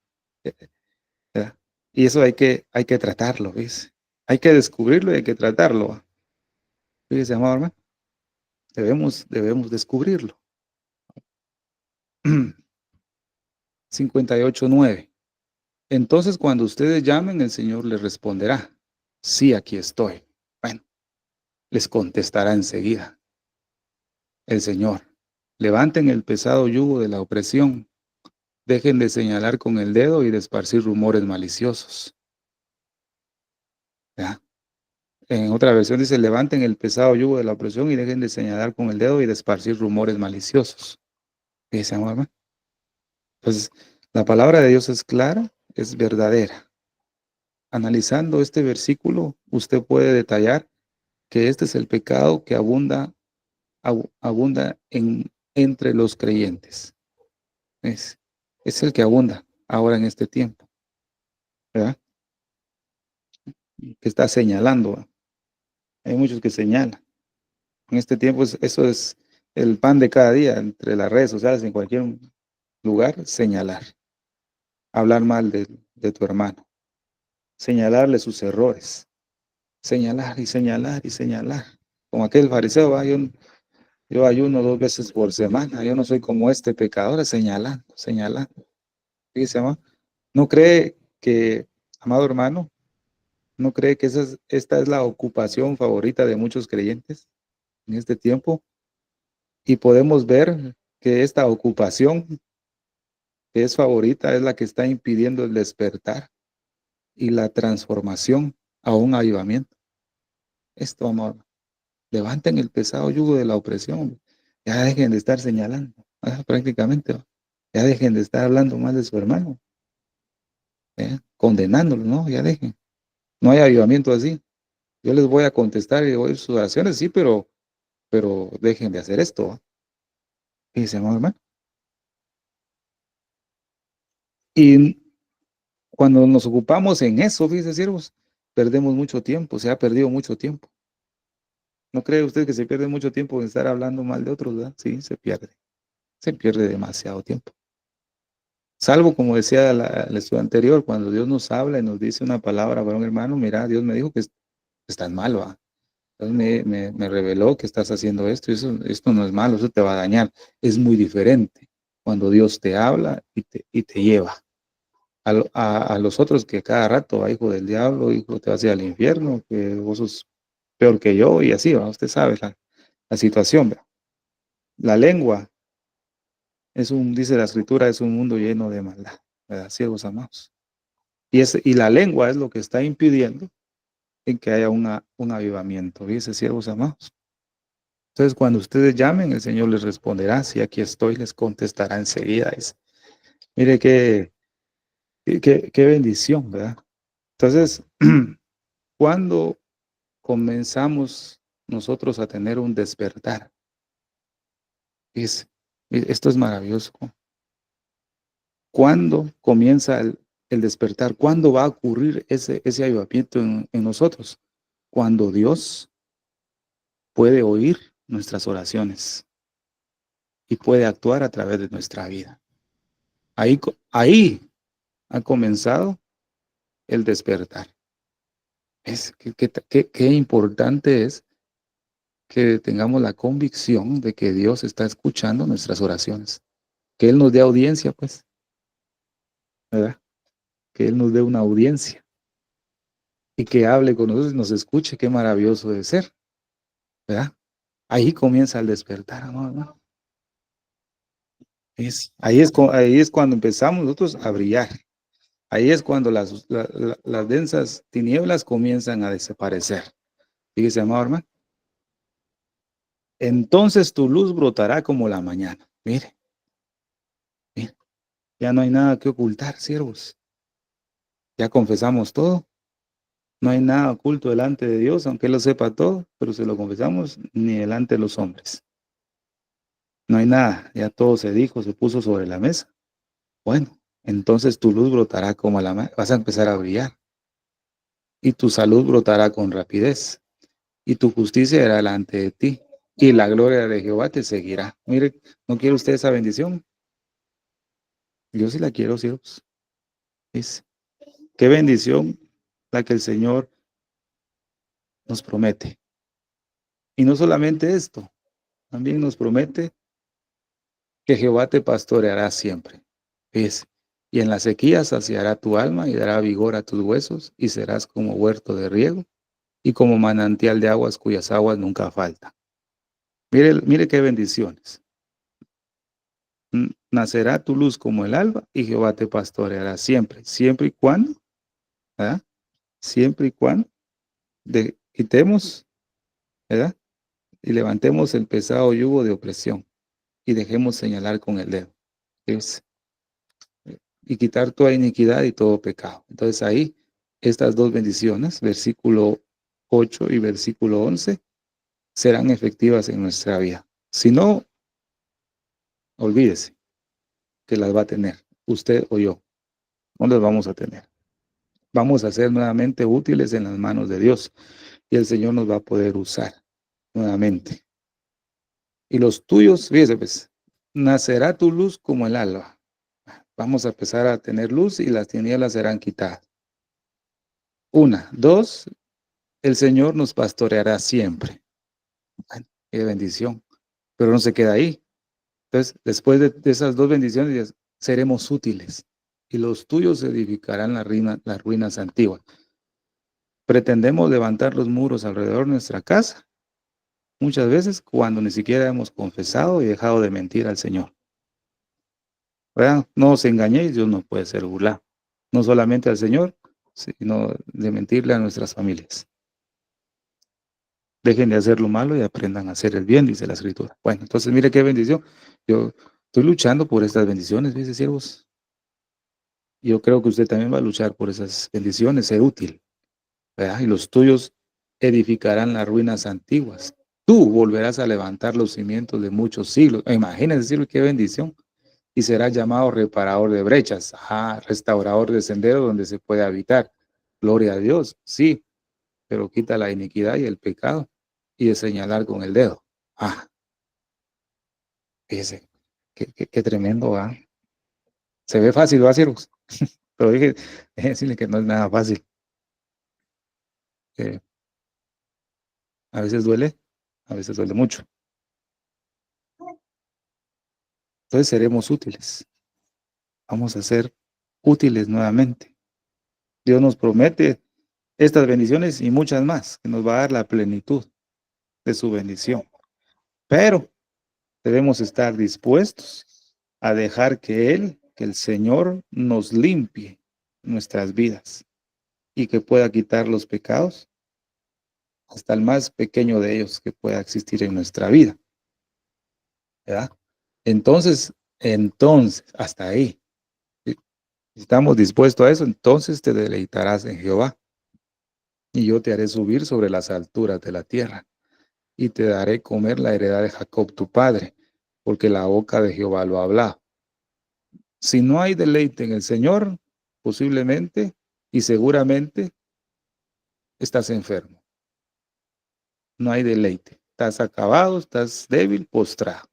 ¿Verdad? Y eso hay que tratarlo, ¿ves? Hay que descubrirlo y hay que tratarlo. Fíjese, amor, hermano. Debemos descubrirlo. 58:9. Entonces, cuando ustedes llamen, el Señor les responderá: sí, aquí estoy. Bueno, les contestará enseguida el Señor: levanten el pesado yugo de la opresión, dejen de señalar con el dedo y de esparcir rumores maliciosos. ¿Ya? En otra versión dice: levanten el pesado yugo de la opresión y dejen de señalar con el dedo y de esparcir rumores maliciosos. Fíjense, amor. Entonces, la palabra de Dios es clara, es verdadera. Analizando este versículo, usted puede detallar que este es el pecado que abunda entre los creyentes. Es el que abunda ahora en este tiempo, ¿verdad? Que está señalando. Hay muchos que señalan. En este tiempo eso es el pan de cada día, entre las redes sociales, en cualquier lugar, señalar. Hablar mal de tu hermano. Señalarle sus errores. Señalar y señalar y señalar. Como aquel fariseo, ¿va? Yo ayuno 2 veces por semana. Yo no soy como este pecador, señalando, señalando. Fíjese, amado. ¿No cree que, amado hermano, no cree que esta es la ocupación favorita de muchos creyentes en este tiempo? Y podemos ver que esta ocupación que es favorita es la que está impidiendo el despertar y la transformación a un avivamiento. Esto, amor, levanten el pesado yugo de la opresión. Ya dejen de estar señalando, prácticamente. Ya dejen de estar hablando mal de su hermano, condenándolo, ¿no? Ya dejen. No hay avivamiento así. Yo les voy a contestar y voy a sus oraciones, sí, pero dejen de hacer esto. Fíjense, hermano. Y cuando nos ocupamos en eso, fíjense, siervos, perdemos mucho tiempo, se ha perdido mucho tiempo. ¿No cree usted que se pierde mucho tiempo en estar hablando mal de otros, verdad? Sí, se pierde demasiado tiempo. Salvo, como decía el estudio anterior, cuando Dios nos habla y nos dice una palabra para un hermano: mira, Dios me dijo que estás mal, ¿va? Entonces me reveló que estás haciendo esto, y esto no es malo, eso te va a dañar. Es muy diferente cuando Dios te habla y te lleva. a los otros que cada rato, hijo del diablo, hijo, te vas a ir al infierno, que vos sos peor que yo, y así, ¿va? Usted sabe la situación, ¿va? La lengua dice la escritura, es un mundo lleno de maldad, ¿verdad? Siervos amados. Y la lengua es lo que está impidiendo en que haya un avivamiento, dice, siervos amados. Entonces, cuando ustedes llamen, el Señor les responderá, si aquí estoy, les contestará enseguida. Dice. Mire qué bendición, ¿verdad? Entonces, cuando comenzamos nosotros a tener un despertar, esto es maravilloso. ¿Cuándo comienza el despertar? ¿Cuándo va a ocurrir ese avivamiento en nosotros? Cuando Dios puede oír nuestras oraciones y puede actuar a través de nuestra vida. Ahí ha comenzado el despertar. Qué importante es que tengamos la convicción de que Dios está escuchando nuestras oraciones. Que Él nos dé audiencia, pues, ¿verdad? Que Él nos dé una audiencia y que hable con nosotros y nos escuche. Qué maravilloso de ser, ¿verdad? Ahí comienza el despertar, ¿no? Ahí es cuando empezamos nosotros a brillar. Ahí es cuando las densas tinieblas comienzan a desaparecer. Fíjese, amado hermano. Entonces tu luz brotará como la mañana. Mire, mire, ya no hay nada que ocultar, siervos. Ya confesamos todo. No hay nada oculto delante de Dios, aunque Él lo sepa todo, pero se lo confesamos ni delante de los hombres. No hay nada, ya todo se dijo, se puso sobre la mesa. Bueno, entonces tu luz brotará como la mañana, vas a empezar a brillar. Y tu salud brotará con rapidez. Y tu justicia irá delante de ti. Y la gloria de Jehová te seguirá. Mire, ¿no quiere usted esa bendición? Yo sí la quiero, siervos. Es, qué bendición la que el Señor nos promete. Y no solamente esto, también nos promete que Jehová te pastoreará siempre. Es, y en la sequía saciará tu alma y dará vigor a tus huesos y serás como huerto de riego y como manantial de aguas cuyas aguas nunca faltan. Mire qué bendiciones. Nacerá tu luz como el alba y Jehová te pastoreará siempre, siempre y cuando, ¿verdad? Siempre y cuando quitemos, ¿verdad? Y levantemos el pesado yugo de opresión y dejemos señalar con el dedo. Es, y quitar toda iniquidad y todo pecado. Entonces ahí, estas dos bendiciones, versículo 8 y versículo 11, serán efectivas en nuestra vida. Si no, olvídese que las va a tener, usted o yo. No las vamos a tener. Vamos a ser nuevamente útiles en las manos de Dios y el Señor nos va a poder usar nuevamente. Y los tuyos, fíjese pues, nacerá tu luz como el alba. Vamos a empezar a tener luz y las tinieblas serán quitadas. Una, dos, el Señor nos pastoreará siempre. Bueno, qué bendición. Pero no se queda ahí. Entonces, después de esas dos bendiciones, seremos útiles y los tuyos edificarán las ruinas antiguas. Pretendemos levantar los muros alrededor de nuestra casa, muchas veces cuando ni siquiera hemos confesado y dejado de mentir al Señor. ¿Verdad? No os engañéis, Dios no puede ser burlado. No solamente al Señor, sino de mentirle a nuestras familias. Dejen de hacer lo malo y aprendan a hacer el bien, dice la Escritura. Bueno, entonces mire qué bendición. Yo estoy luchando por estas bendiciones, dice siervos. Yo creo que usted también va a luchar por esas bendiciones, ser útil. ¿Verdad? Y los tuyos edificarán las ruinas antiguas. Tú volverás a levantar los cimientos de muchos siglos. Imagínense, siervo, qué bendición. Y serás llamado reparador de brechas, restaurador de senderos donde se puede habitar. Gloria a Dios, sí, pero quita la iniquidad y el pecado y de señalar con el dedo. Fíjese, qué tremendo, ¿va? Se ve fácil, ¿va, siervos? Pero dije, decirle que no es nada fácil. Eh, a veces duele mucho. Entonces seremos útiles. Vamos a ser útiles nuevamente. Dios nos promete estas bendiciones y muchas más, que nos va a dar la plenitud de su bendición. Pero debemos estar dispuestos a dejar que el Señor, nos limpie nuestras vidas y que pueda quitar los pecados, hasta el más pequeño de ellos que pueda existir en nuestra vida, ¿verdad? Entonces, hasta ahí. Si estamos dispuestos a eso, entonces te deleitarás en Jehová, y yo te haré subir sobre las alturas de la tierra, y te daré comer la heredad de Jacob tu padre, porque la boca de Jehová lo ha hablado. Si no hay deleite en el Señor, posiblemente y seguramente estás enfermo. No hay deleite. Estás acabado, estás débil, postrado.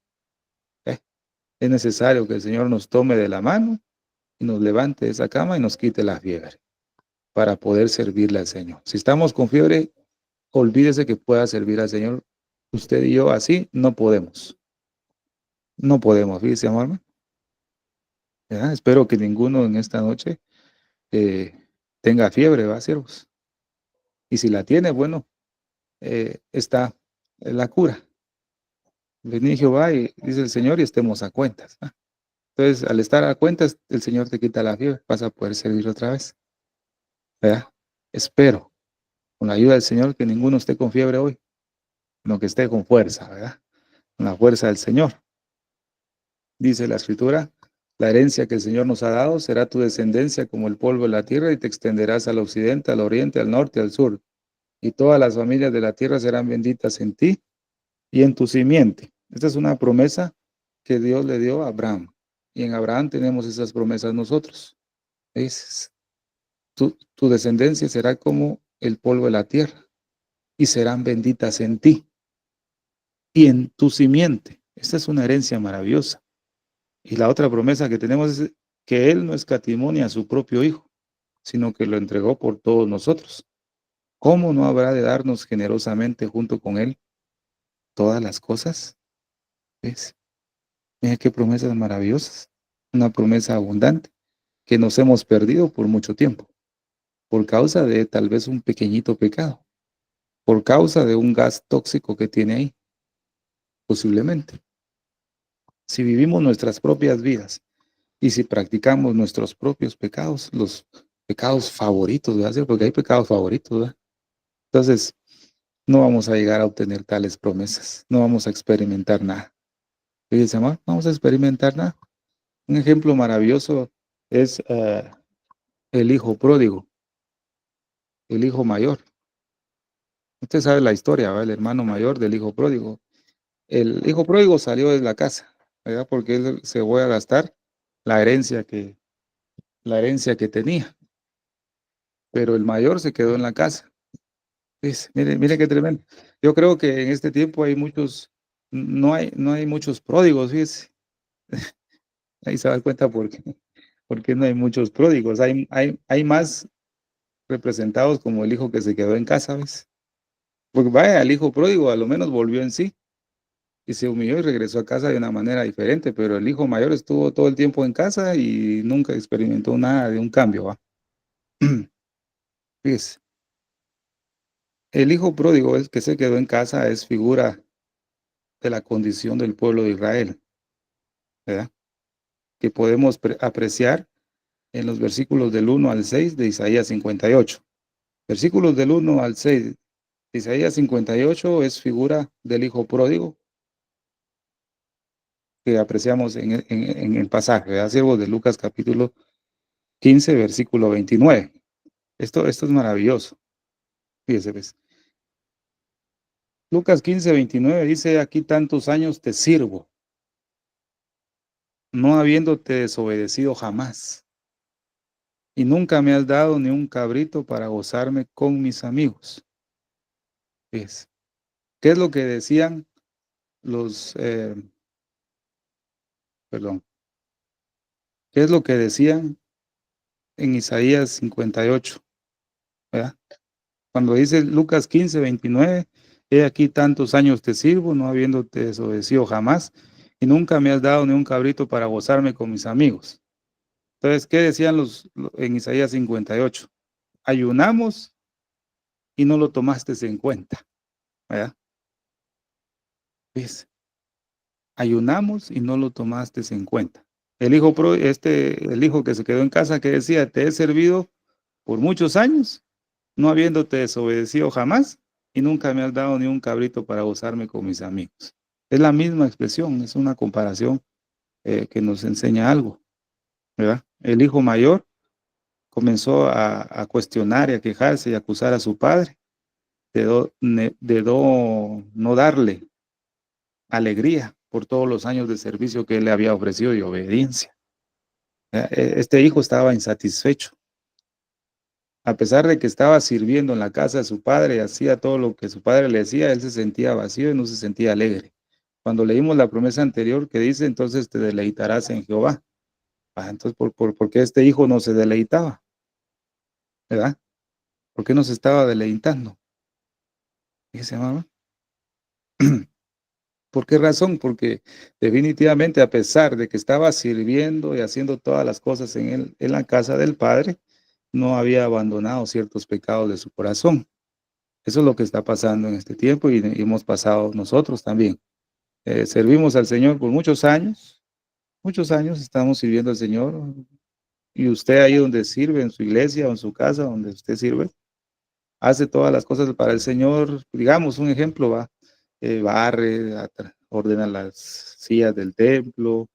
Es necesario que el Señor nos tome de la mano y nos levante de esa cama y nos quite la fiebre para poder servirle al Señor. Si estamos con fiebre, olvídese que pueda servir al Señor. Usted y yo así no podemos. No podemos, fíjese, amor. Espero que ninguno en esta noche tenga fiebre, ¿va, siervos? Y si la tiene, bueno, está la cura. Vení Jehová, y dice el Señor, y estemos a cuentas. Entonces, al estar a cuentas, el Señor te quita la fiebre, vas a poder servir otra vez. ¿Verdad? Espero, con la ayuda del Señor, que ninguno esté con fiebre hoy, sino que esté con fuerza, ¿verdad? Con la fuerza del Señor. Dice la Escritura, la herencia que el Señor nos ha dado será tu descendencia como el polvo de la tierra, y te extenderás al occidente, al oriente, al norte, al sur. Y todas las familias de la tierra serán benditas en ti y en tu simiente. Esta es una promesa que Dios le dio a Abraham. Y en Abraham tenemos esas promesas nosotros. ¿Ves? Tu descendencia será como el polvo de la tierra, y serán benditas en ti y en tu simiente. Esta es una herencia maravillosa. Y la otra promesa que tenemos es que Él no escatimó ni a su propio Hijo, sino que lo entregó por todos nosotros. ¿Cómo no habrá de darnos generosamente junto con Él todas las cosas? ¿Ves? Mira qué promesas maravillosas. Una promesa abundante que nos hemos perdido por mucho tiempo, por causa de tal vez un pequeñito pecado, por causa de un gas tóxico que tiene ahí, posiblemente. Si vivimos nuestras propias vidas y si practicamos nuestros propios pecados, los pecados favoritos, ¿verdad? Porque hay pecados favoritos, ¿verdad? Entonces, no vamos a llegar a obtener tales promesas, no vamos a experimentar nada. Fíjense, amor, no vamos a experimentar nada. Un ejemplo maravilloso es el hijo pródigo, el hijo mayor. Usted sabe la historia, ¿verdad? El hermano mayor del hijo pródigo. El hijo pródigo salió de la casa, ¿verdad? Porque él se fue a gastar la herencia que tenía. Pero el mayor se quedó en la casa. Mire qué tremendo. Yo creo que en este tiempo hay muchos, no hay muchos pródigos, fíjese. Ahí se da cuenta porque no hay muchos pródigos. Hay más representados como el hijo que se quedó en casa, ¿ves? Porque vaya, el hijo pródigo a lo menos volvió en sí y se humilló y regresó a casa de una manera diferente, pero el hijo mayor estuvo todo el tiempo en casa y nunca experimentó nada de un cambio, ¿va? Fíjese. El hijo pródigo, el que se quedó en casa, es figura de la condición del pueblo de Israel, ¿verdad? Que podemos apreciar en los versículos del 1 al 6 de Isaías 58. Versículos del 1 al 6 de Isaías 58 es figura del hijo pródigo que apreciamos en el pasaje, ¿verdad? Siervos de Lucas capítulo 15, versículo 29. Esto es maravilloso. Fíjese, pues. Lucas 15, 29 dice, aquí tantos años te sirvo, no habiéndote desobedecido jamás. Y nunca me has dado ni un cabrito para gozarme con mis amigos. Fíjese. ¿Qué es lo que decían los, qué es lo que decían en Isaías 58? ¿Verdad? Cuando dice Lucas 15, 29, he aquí tantos años te sirvo, no habiéndote desobedecido jamás, y nunca me has dado ni un cabrito para gozarme con mis amigos. Entonces, ¿qué decían en Isaías 58? Ayunamos y no lo tomaste en cuenta, ¿verdad? ¿Ves? Ayunamos y no lo tomaste en cuenta. El hijo que se quedó en casa que decía, te he servido por muchos años, no habiéndote desobedecido jamás, y nunca me has dado ni un cabrito para gozarme con mis amigos. Es la misma expresión, es una comparación que nos enseña algo, ¿verdad? El hijo mayor comenzó a cuestionar y a quejarse y a acusar a su padre no darle alegría por todos los años de servicio que él le había ofrecido y obediencia. Este hijo estaba insatisfecho. A pesar de que estaba sirviendo en la casa de su padre y hacía todo lo que su padre le decía, él se sentía vacío y no se sentía alegre. Cuando leímos la promesa anterior que dice, entonces te deleitarás en Jehová. Entonces, ¿por qué este hijo no se deleitaba? ¿Verdad? ¿Por qué no se estaba deleitando? ¿Qué se llamaba? ¿Por qué razón? Porque definitivamente a pesar de que estaba sirviendo y haciendo todas las cosas en la casa del Padre, no había abandonado ciertos pecados de su corazón. Eso es lo que está pasando en este tiempo y hemos pasado nosotros también. Servimos al Señor por muchos años estamos sirviendo al Señor. Y usted ahí donde sirve, en su iglesia o en su casa, donde usted sirve, hace todas las cosas para el Señor. Digamos, un ejemplo, barre, ordena las sillas del templo,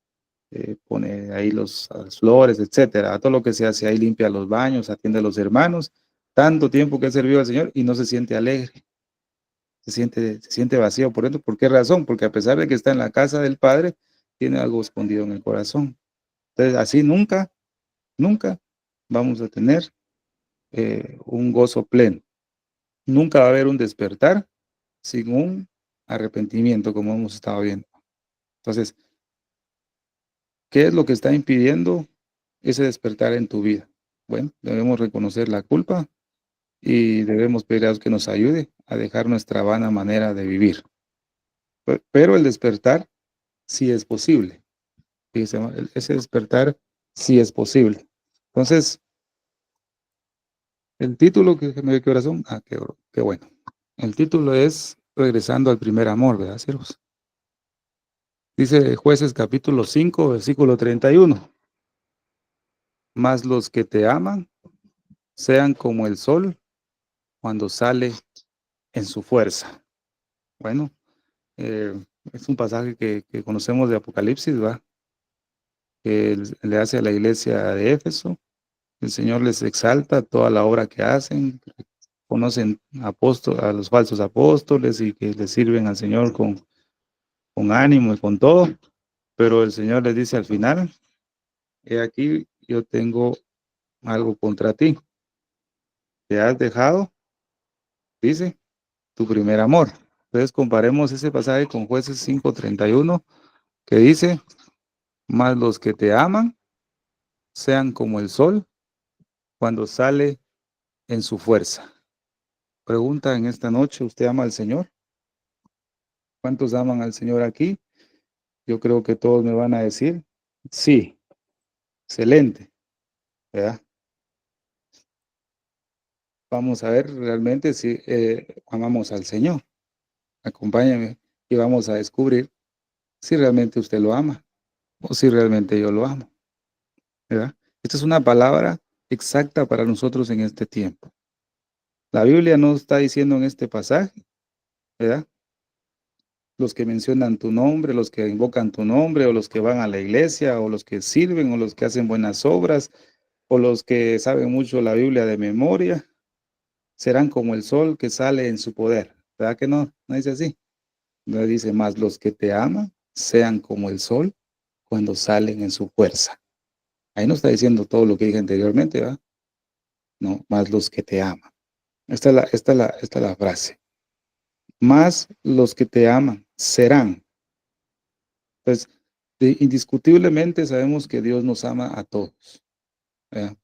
pone ahí las flores, etcétera, todo lo que se hace ahí, limpia los baños, atiende a los hermanos, tanto tiempo que ha servido al Señor y no se siente alegre, se siente vacío por dentro. ¿Por qué razón? Porque a pesar de que está en la casa del Padre, tiene algo escondido en el corazón. Entonces, así nunca vamos a tener un gozo pleno. Nunca va a haber un despertar sin un arrepentimiento, como hemos estado viendo. Entonces, ¿qué es lo que está impidiendo ese despertar en tu vida? Bueno, debemos reconocer la culpa y debemos pedir a Dios que nos ayude a dejar nuestra vana manera de vivir. Pero el despertar sí es posible. Fíjese, ese despertar sí es posible. Entonces, el título que me dio corazón, qué bueno. El título es Regresando al primer amor, ¿verdad, siervos? Dice Jueces capítulo 5, versículo 31. Mas los que te aman sean como el sol cuando sale en su fuerza. Bueno, es un pasaje que conocemos de Apocalipsis, ¿va? Que le hace a la iglesia de Éfeso. El Señor les exalta toda la obra que hacen, conocen a los falsos apóstoles y que les sirven al Señor con ánimo y con todo, pero el Señor les dice al final, he aquí, yo tengo algo contra ti. Te has dejado, dice, tu primer amor. Entonces comparemos ese pasaje con Jueces 5:31, que dice, mas los que te aman sean como el sol cuando sale en su fuerza. Pregunta en esta noche, ¿usted ama al Señor? ¿Cuántos aman al Señor aquí? Yo creo que todos me van a decir, sí, excelente, ¿verdad? Vamos a ver realmente si amamos al Señor. Acompáñame y vamos a descubrir si realmente usted lo ama o si realmente yo lo amo, ¿verdad? Esta es una palabra exacta para nosotros en este tiempo. La Biblia no está diciendo en este pasaje, ¿verdad? Los que mencionan tu nombre, los que invocan tu nombre, o los que van a la iglesia, o los que sirven, o los que hacen buenas obras, o los que saben mucho la Biblia de memoria, serán como el sol que sale en su poder. ¿Verdad que no? No dice así. No dice más, los que te aman sean como el sol cuando salen en su fuerza. Ahí no está diciendo todo lo que dije anteriormente, ¿verdad? No, más los que te aman. Esta es la frase. Más los que te aman serán. Pues indiscutiblemente sabemos que Dios nos ama a todos, ¿verdad?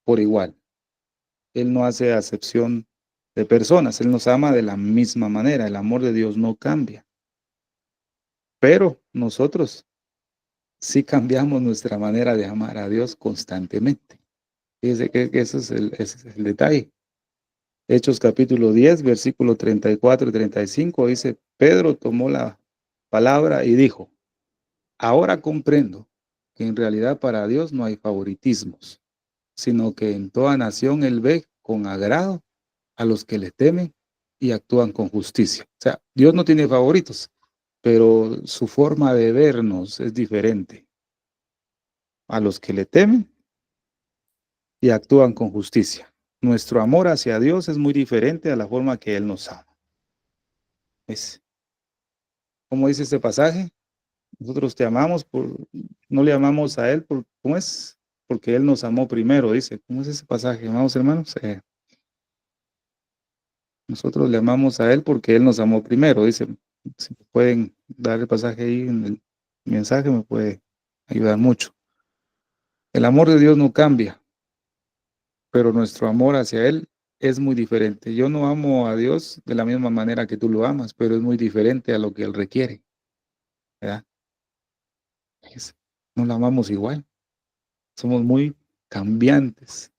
Por igual. Él no hace acepción de personas, Él nos ama de la misma manera. El amor de Dios no cambia. Pero nosotros sí cambiamos nuestra manera de amar a Dios constantemente. Fíjese que ese es el detalle. Hechos capítulo 10, versículo 34 y 35 dice, Pedro tomó la palabra y dijo, ahora comprendo que en realidad para Dios no hay favoritismos, sino que en toda nación Él ve con agrado a los que le temen y actúan con justicia. O sea, Dios no tiene favoritos, pero su forma de vernos es diferente. A los que le temen y actúan con justicia. Nuestro amor hacia Dios es muy diferente a la forma que Él nos ama. Es, ¿cómo dice este pasaje? Nosotros te amamos, no le amamos a Él, ¿cómo es? Porque Él nos amó primero, dice. ¿Cómo es ese pasaje, amados hermanos? Nosotros le amamos a Él porque Él nos amó primero, dice. Si pueden dar el pasaje ahí en el mensaje, me puede ayudar mucho. El amor de Dios no cambia, pero nuestro amor hacia Él es muy diferente. Yo no amo a Dios de la misma manera que tú lo amas, pero es muy diferente a lo que Él requiere, ¿verdad? No lo amamos igual, somos muy cambiantes,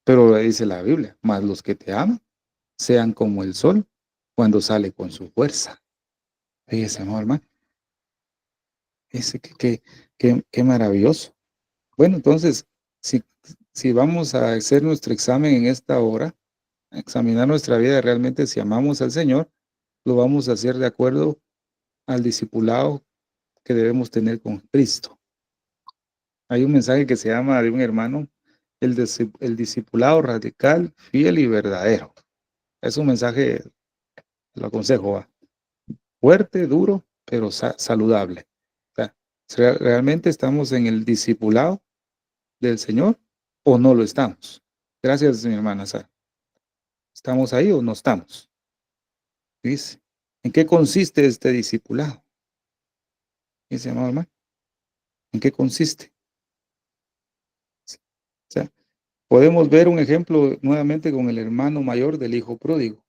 pero dice la Biblia, más los que te aman sean como el sol cuando sale con su fuerza. Fíjese, amor, hermano, ese qué maravilloso. Bueno, entonces, si vamos a hacer nuestro examen en esta hora, a examinar nuestra vida realmente si amamos al Señor, lo vamos a hacer de acuerdo al discipulado que debemos tener con Cristo. Hay un mensaje que se llama de un hermano, el discipulado radical, fiel y verdadero. Es un mensaje, lo aconsejo, fuerte, duro, pero saludable. O sea, ¿realmente estamos en el discipulado del Señor o no lo estamos? Gracias, mi hermana Sara. ¿Estamos ahí o no estamos? Dice, ¿en qué consiste este discipulado? Dice, amado hermano, ¿en qué consiste? O sea, podemos ver un ejemplo nuevamente con el hermano mayor del hijo pródigo.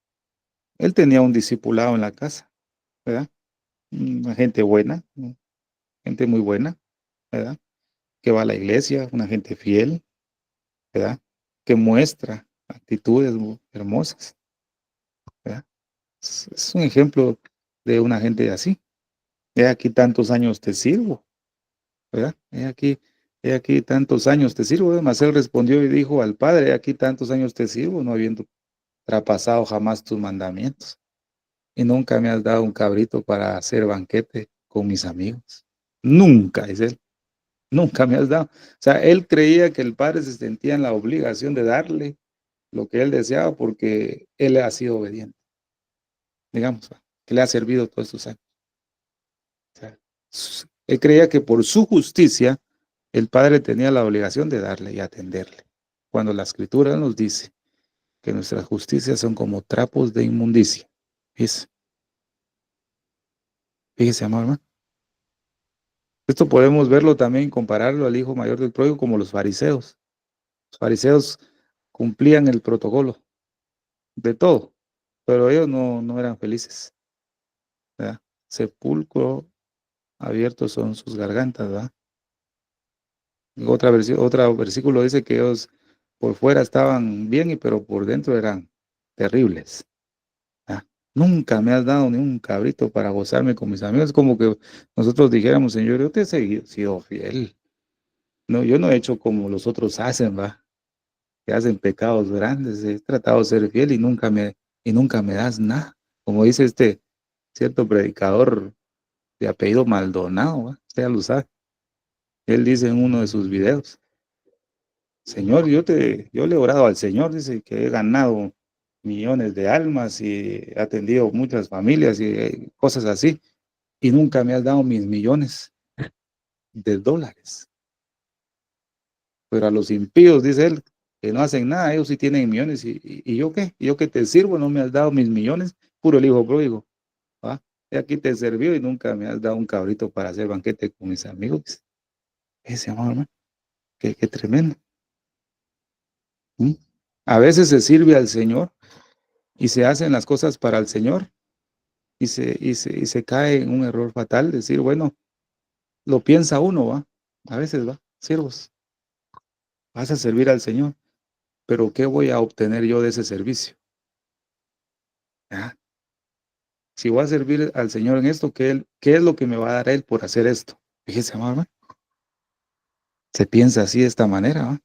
Él tenía un discipulado en la casa, ¿verdad? Una gente buena, ¿no? Gente muy buena, ¿verdad? Que va a la iglesia, una gente fiel, ¿verdad? Que muestra actitudes hermosas, ¿verdad? Es un ejemplo de una gente así. He aquí tantos años te sirvo, ¿verdad? He aquí tantos años te sirvo. Además, él respondió y dijo al Padre, he aquí tantos años te sirvo, no habiendo traspasado jamás tus mandamientos. Y nunca me has dado un cabrito para hacer banquete con mis amigos. Nunca, dice él, nunca me has dado. O sea, él creía que el Padre se sentía en la obligación de darle lo que él deseaba porque él ha sido obediente. Digamos, que le ha servido todos estos años. O sea, él creía que por su justicia el Padre tenía la obligación de darle y atenderle. Cuando la Escritura nos dice que nuestras justicias son como trapos de inmundicia. Fíjese, amado hermano. Esto podemos verlo también, compararlo al hijo mayor del pródigo como los fariseos. Los fariseos cumplían el protocolo de todo, pero ellos no eran felices, ¿verdad? Sepulcro abiertos son sus gargantas, ¿verdad? Otro versículo dice que ellos por fuera estaban bien, pero por dentro eran terribles. ¿Verdad? Nunca me has dado ni un cabrito para gozarme con mis amigos. Como que nosotros dijéramos, Señor, yo te he sido fiel. No, yo no he hecho como los otros hacen, ¿va? Que hacen pecados grandes. He tratado de ser fiel y nunca me das nada. Como dice este cierto predicador de apellido Maldonado, ¿va? Usted ya lo sabe. Él dice en uno de sus videos, Señor, yo le he orado al Señor, dice que he ganado millones de almas y he atendido muchas familias y cosas así, y nunca me has dado mis millones de dólares. Pero a los impíos, dice él, que no hacen nada, ellos sí tienen millones, ¿y yo qué? ¿Y yo que te sirvo? No me has dado mis millones, puro el hijo pródigo, ¿va? Y aquí te sirvió y nunca me has dado un cabrito para hacer banquete con mis amigos. Ese amor, hermano, qué tremendo. ¿Mm? A veces se sirve al Señor y se hacen las cosas para el Señor y se cae en un error fatal, decir, bueno, lo piensa uno, ¿va? A veces, ¿va? Siervos, vas a servir al Señor, pero ¿qué voy a obtener yo de ese servicio? ¿Ah? Si voy a servir al Señor en esto, ¿qué es lo que me va a dar Él por hacer esto? Fíjese, amado hermano, se piensa así de esta manera, ¿va?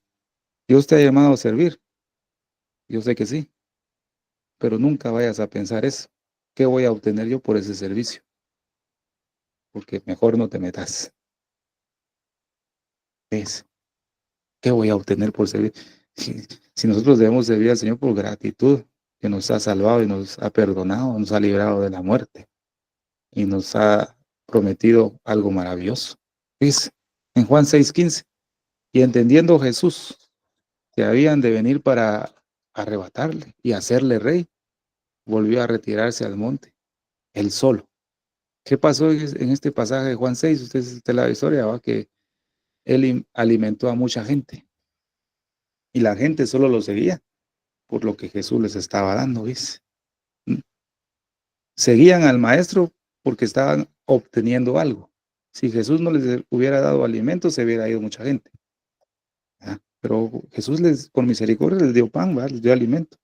Dios te ha llamado a servir, yo sé que sí, pero nunca vayas a pensar eso. ¿Qué voy a obtener yo por ese servicio? Porque mejor no te metas. ¿Ves? ¿Qué voy a obtener por servir? Si nosotros debemos servir al Señor por gratitud, que nos ha salvado y nos ha perdonado, nos ha librado de la muerte y nos ha prometido algo maravilloso. Dice en Juan 6:15, y entendiendo Jesús que habían de venir para arrebatarle y hacerle rey, volvió a retirarse al monte, él solo. ¿Qué pasó en este pasaje de Juan 6? Usted la historia, ¿va? Que él alimentó a mucha gente y la gente solo lo seguía por lo que Jesús les estaba dando, ¿ves? Seguían al maestro porque estaban obteniendo algo. Si Jesús no les hubiera dado alimento, se hubiera ido mucha gente. ¿Ah? Pero Jesús con misericordia les dio pan, ¿va? Les dio alimento.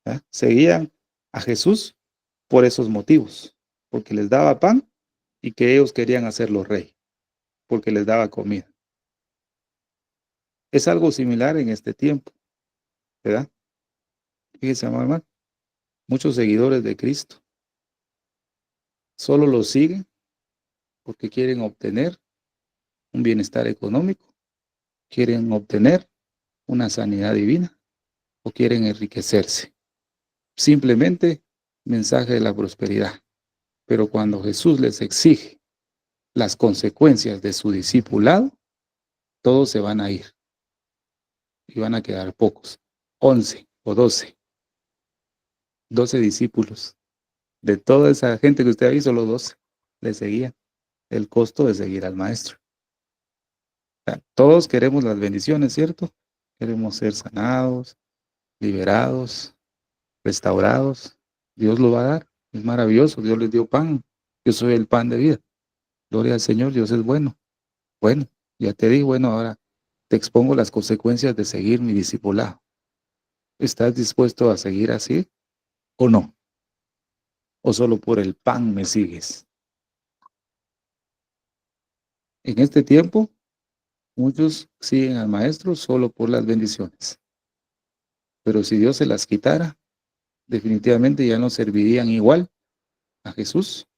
¿Ah? Seguían a Jesús por esos motivos, porque les daba pan y que ellos querían hacerlo rey, porque les daba comida. Es algo similar en este tiempo, ¿verdad? Fíjense, hermano, muchos seguidores de Cristo solo lo siguen porque quieren obtener un bienestar económico, quieren obtener una sanidad divina o quieren enriquecerse. Simplemente mensaje de la prosperidad. Pero cuando Jesús les exige las consecuencias de su discipulado, todos se van a ir y van a quedar pocos. 11 o 12 discípulos. De toda esa gente que usted ha visto, solo 12 le seguían. El costo de seguir al maestro. O sea, todos queremos las bendiciones, ¿cierto? Queremos ser sanados, liberados, restaurados. Dios lo va a dar. Es maravilloso. Dios les dio pan. Yo soy el pan de vida. Gloria al Señor. Dios es bueno. Bueno, ya te di, bueno, ahora te expongo las consecuencias de seguir mi discipulado. ¿Estás dispuesto a seguir así o no? ¿O solo por el pan me sigues? En este tiempo, muchos siguen al maestro solo por las bendiciones. Pero si Dios se las quitara, definitivamente ya no servirían igual a Jesús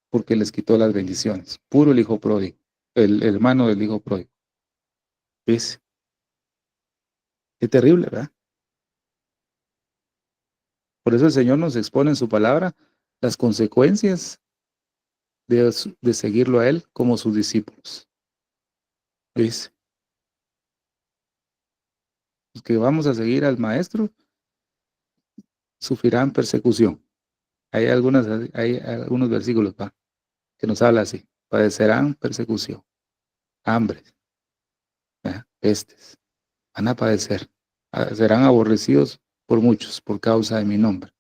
porque les quitó las bendiciones. Puro el hijo pródigo, el hermano del hijo pródigo. ¿Ves? Qué terrible, ¿verdad? Por eso el Señor nos expone en su palabra las consecuencias de seguirlo a Él como sus discípulos. ¿Ves? Los que vamos a seguir al Maestro sufrirán persecución. Hay algunos versículos que nos habla así. Padecerán persecución, hambre, pestes. Van a padecer. Serán aborrecidos por muchos por causa de mi nombre.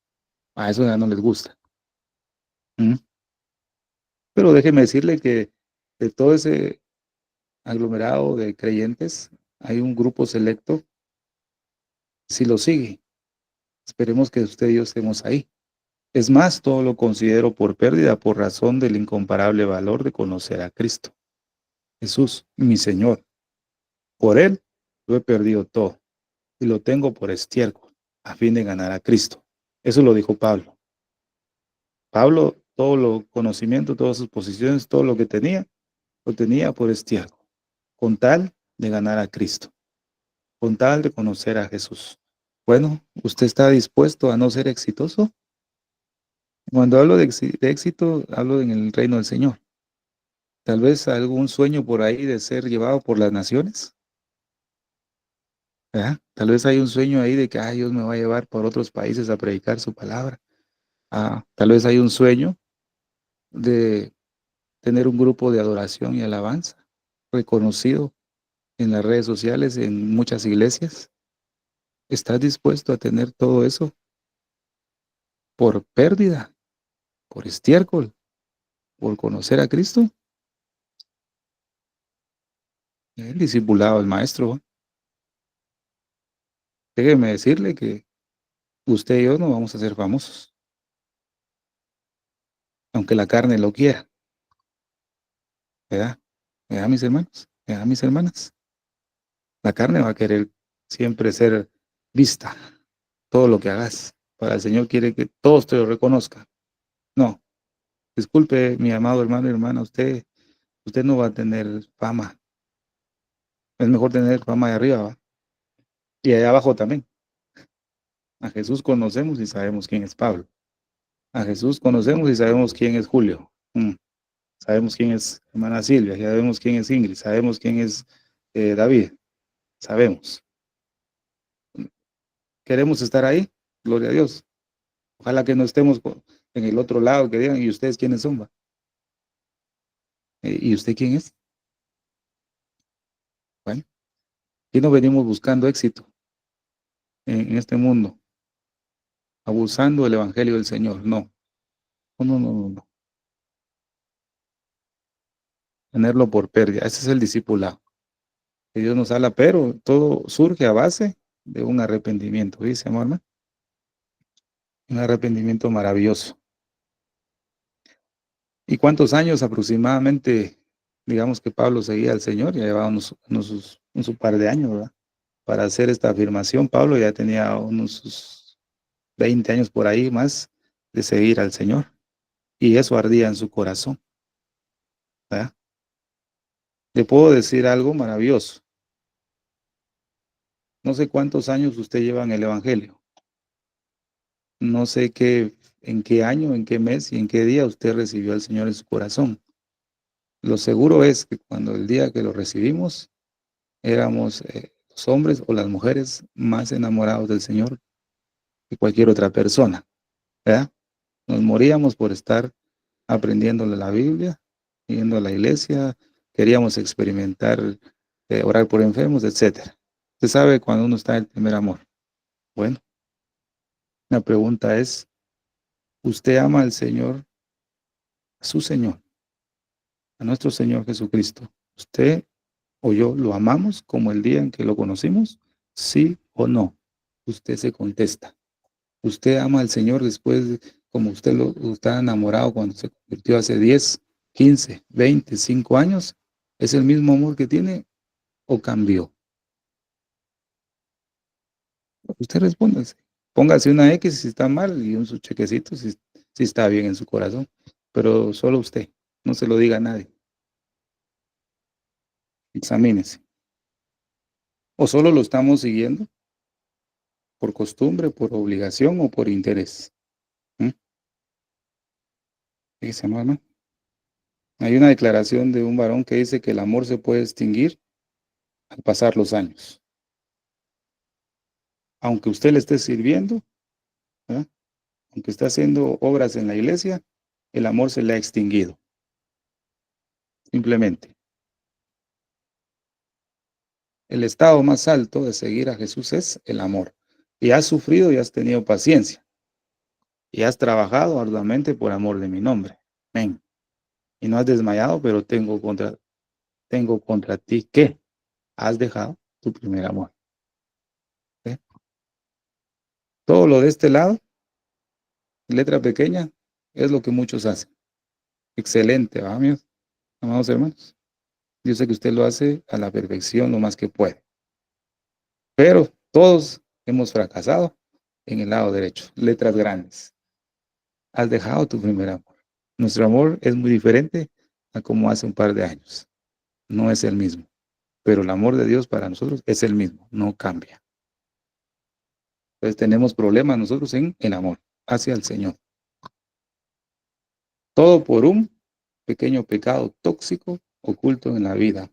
A eso ya no les gusta. ¿Mm? Pero déjeme decirle que de todo ese aglomerado de creyentes hay un grupo selecto, si lo sigue. Esperemos que usted y yo estemos ahí. Es más, todo lo considero por pérdida por razón del incomparable valor de conocer a Cristo. Jesús, mi Señor. Por Él lo he perdido todo y lo tengo por estiércol a fin de ganar a Cristo. Eso lo dijo Pablo. Pablo, todo lo conocimiento, todas sus posiciones, todo lo que tenía, lo tenía por estiércol, con tal de ganar a Cristo, con tal de conocer a Jesús. Bueno, ¿usted está dispuesto a no ser exitoso? Cuando hablo de éxito, hablo en el reino del Señor. Tal vez algún sueño por ahí de ser llevado por las naciones. ¿Verdad? Tal vez hay un sueño ahí de que Dios me va a llevar por otros países a predicar su palabra. Tal vez hay un sueño de tener un grupo de adoración y alabanza reconocido en las redes sociales, en muchas iglesias. ¿Estás dispuesto a tener todo eso por pérdida, por estiércol, por conocer a Cristo? El discipulado del maestro, ¿va? Déjeme decirle que usted y yo no vamos a ser famosos, aunque la carne lo quiera, ¿verdad? ¿Verdad, mis hermanos? ¿Verdad, mis hermanas? La carne va a querer siempre ser vista, todo lo que hagas. Para el Señor quiere que todos te lo reconozcan. No, disculpe, mi amado hermano y hermana, usted no va a tener fama. Es mejor tener fama de arriba, ¿va? Y allá abajo también. A Jesús conocemos y sabemos quién es Pablo. A Jesús conocemos y sabemos quién es Julio. Sabemos quién es hermana Silvia, sabemos quién es Ingrid, sabemos quién es David. Sabemos. Queremos estar ahí, gloria a Dios. Ojalá que no estemos en el otro lado, que digan, ¿y ustedes quiénes son? Va? ¿Y usted quién es? Bueno, aquí no venimos buscando éxito en este mundo, abusando del Evangelio del Señor. No, no, no, no, no, no. Tenerlo por pérdida. Ese es el discipulado. Que Dios nos habla, pero todo surge a base de un arrepentimiento, dice, amor, un arrepentimiento maravilloso. ¿Y cuántos años aproximadamente, digamos que Pablo seguía al Señor? Ya llevaba un par de años, ¿verdad? Para hacer esta afirmación, Pablo ya tenía unos 20 años por ahí más de seguir al Señor. Y eso ardía en su corazón, ¿verdad? Le puedo decir algo maravilloso. No sé cuántos años usted lleva en el Evangelio. No sé en qué año, en qué mes y en qué día usted recibió al Señor en su corazón. Lo seguro es que cuando el día que lo recibimos, éramos los hombres o las mujeres más enamorados del Señor que cualquier otra persona, ¿verdad? Nos moríamos por estar aprendiéndole la Biblia, yendo a la iglesia, queríamos experimentar, orar por enfermos, etcétera. Usted sabe cuando uno está en el primer amor. Bueno, la pregunta es, ¿usted ama al Señor, a su Señor, a nuestro Señor Jesucristo? ¿Usted o yo lo amamos como el día en que lo conocimos? ¿Sí o no? Usted se contesta. ¿Usted ama al Señor después, como usted lo está enamorado cuando se convirtió hace 10, 15, 25 años? ¿Es el mismo amor que tiene o cambió? Usted responde. Póngase una X si está mal y un su chequecito si está bien en su corazón. Pero solo usted, no se lo diga a nadie. Examínese. ¿O solo lo estamos siguiendo por costumbre, por obligación o por interés? Fíjese, hermano. Hay una declaración de un varón que dice que el amor se puede extinguir al pasar los años. Aunque usted le esté sirviendo, ¿verdad? Aunque esté haciendo obras en la iglesia, el amor se le ha extinguido. Simplemente. El estado más alto de seguir a Jesús es el amor. Y has sufrido y has tenido paciencia. Y has trabajado arduamente por amor de mi nombre. Amén. Y no has desmayado, pero tengo contra ti que has dejado tu primer amor. ¿Sí? Todo lo de este lado, letra pequeña, es lo que muchos hacen. Excelente, ¿va, amigos? Amados hermanos. Yo sé que usted lo hace a la perfección lo más que puede. Pero todos hemos fracasado en el lado derecho. Letras grandes. Has dejado tu primer amor. Nuestro amor es muy diferente a como hace un par de años. No es el mismo. Pero el amor de Dios para nosotros es el mismo. No cambia. Entonces tenemos problemas nosotros en el amor hacia el Señor. Todo por un pequeño pecado tóxico oculto en la vida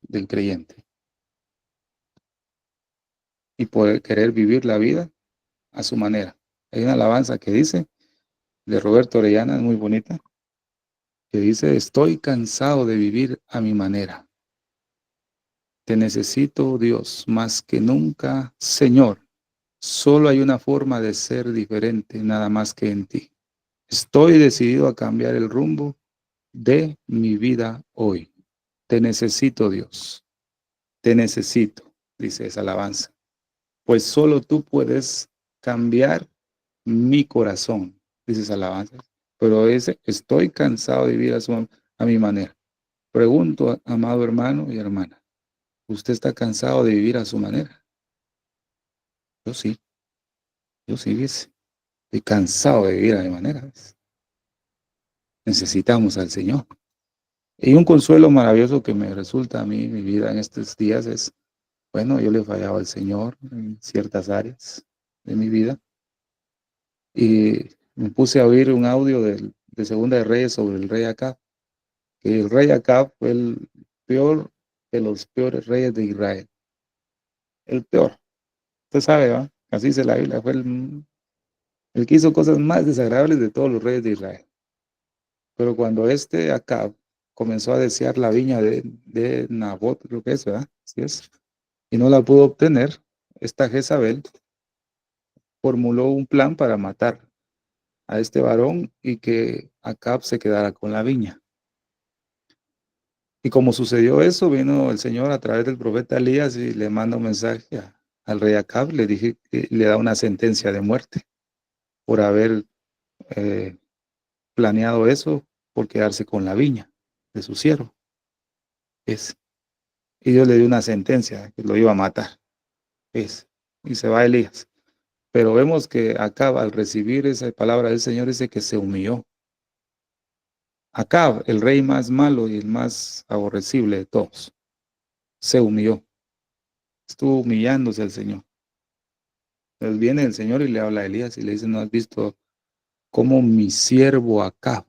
del creyente. Y por querer vivir la vida a su manera. Hay una alabanza que dice, de Roberto Orellana, es muy bonita, que dice, estoy cansado de vivir a mi manera. Te necesito, Dios, más que nunca, Señor. Solo hay una forma de ser diferente, nada más que en ti. Estoy decidido a cambiar el rumbo de mi vida hoy. te necesito, Dios, te necesito, dice esa alabanza, pues solo tú puedes cambiar mi corazón, dice esa alabanza. Pero estoy cansado de vivir a mi manera. Pregunto, amado hermano y hermana, ¿usted está cansado de vivir a su manera? Yo sí, dice. Estoy cansado de vivir a mi manera. ¿Ves? Necesitamos al Señor. Y un consuelo maravilloso que me resulta a mí, mi vida en estos días es, bueno, yo le he fallado al Señor en ciertas áreas de mi vida. Y me puse a oír un audio de Segunda de Reyes sobre el rey Acab, que el rey Acab fue el peor de los peores reyes de Israel. El peor. Usted sabe, ¿va? Así dice la Biblia, fue el que hizo cosas más desagradables de todos los reyes de Israel. Pero cuando este Acab comenzó a desear la viña de Nabot, creo que es, ¿verdad? Así es. Y no la pudo obtener, esta Jezabel formuló un plan para matar a este varón y que Acab se quedara con la viña. Y como sucedió eso, vino el Señor a través del profeta Elías y le manda un mensaje al rey Acab, le dije que le da una sentencia de muerte por haber eh, planeado eso, por quedarse con la viña de su siervo. Y Dios le dio una sentencia que lo iba a matar. Y se va Elías. Pero vemos que Acab, al recibir esa palabra del Señor, dice que se humilló. Acab, el rey más malo y el más aborrecible de todos, se humilló. Estuvo humillándose al Señor. Entonces viene el Señor y le habla a Elías y le dice, ¿no has visto cómo mi siervo Acab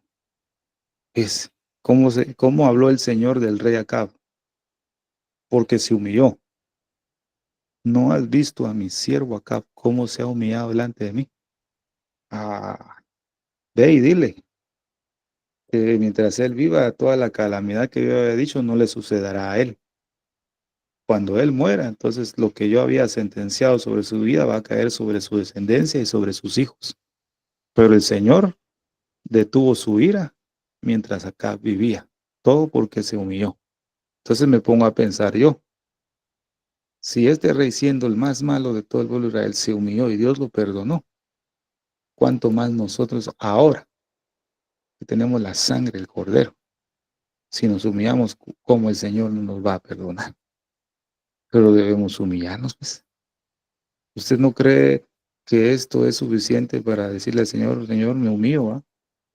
es? ¿Cómo habló el Señor del rey Acab? Porque se humilló. ¿No has visto a mi siervo Acab cómo se ha humillado delante de mí? Ah, ve y dile que mientras él viva, toda la calamidad que yo había dicho no le sucederá a él. Cuando él muera, entonces lo que yo había sentenciado sobre su vida va a caer sobre su descendencia y sobre sus hijos. Pero el Señor detuvo su ira mientras acá vivía, todo porque se humilló. Entonces me pongo a pensar yo, si este rey siendo el más malo de todo el pueblo de Israel se humilló y Dios lo perdonó, ¿cuánto más nosotros ahora que tenemos la sangre del Cordero? Si nos humillamos, ¿cómo el Señor no nos va a perdonar? Pero debemos humillarnos, pues. ¿Usted no cree que esto es suficiente para decirle al Señor, Señor, me humillo, ¿va?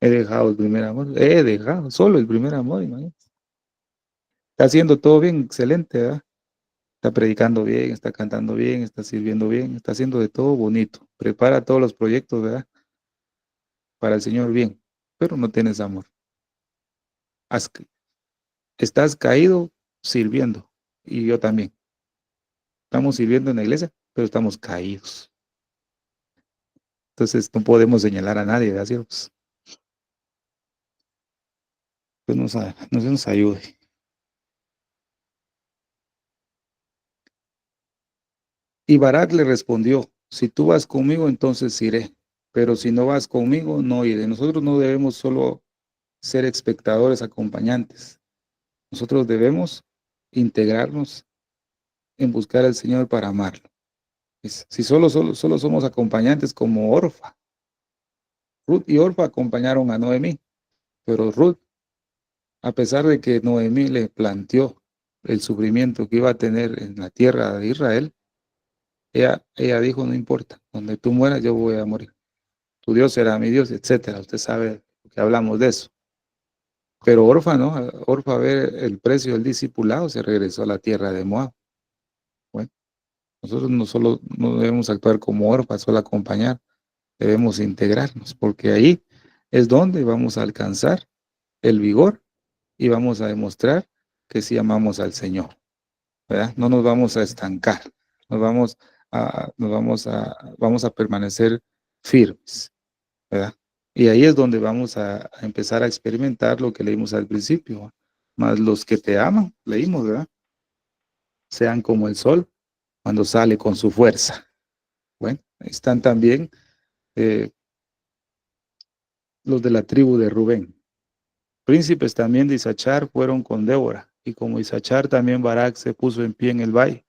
He dejado el primer amor, he dejado solo el primer amor, imagínate. Está haciendo todo bien, excelente, ¿verdad? Está predicando bien, está cantando bien, está sirviendo bien, está haciendo de todo bonito. Prepara todos los proyectos, ¿verdad? Para el Señor bien, pero no tienes amor. Estás caído sirviendo, y yo también. Estamos sirviendo en la iglesia, pero estamos caídos. Entonces no podemos señalar a nadie, ¿verdad, siervos? Dios nos ayude. Y Barak le respondió, si tú vas conmigo, entonces iré, pero si no vas conmigo, no iré. Nosotros no debemos solo ser espectadores, acompañantes. Nosotros debemos integrarnos en buscar al Señor para amarlo. Si solo somos acompañantes como Orfa. Ruth y Orfa acompañaron a Noemí, pero Ruth, a pesar de que Noemí le planteó el sufrimiento que iba a tener en la tierra de Israel, ella dijo, no importa, donde tú mueras yo voy a morir. Tu Dios será mi Dios, etcétera. Usted sabe que hablamos de eso. Pero Orfa, ¿no? Orfa, a ver el precio del discipulado, se regresó a la tierra de Moab. Bueno, nosotros no debemos actuar como Orfa, solo acompañar, debemos integrarnos, porque ahí es donde vamos a alcanzar el vigor y vamos a demostrar que sí amamos al Señor, ¿verdad? No nos vamos a estancar, vamos a permanecer firmes, ¿verdad? Y ahí es donde vamos a empezar a experimentar lo que leímos al principio, ¿va? Más los que te aman, leímos, ¿verdad? Sean como el sol cuando sale con su fuerza. Bueno, están también eh, los de la tribu de Rubén. Príncipes también de Isachar fueron con Débora y como Isachar, también Barak se puso en pie en el valle.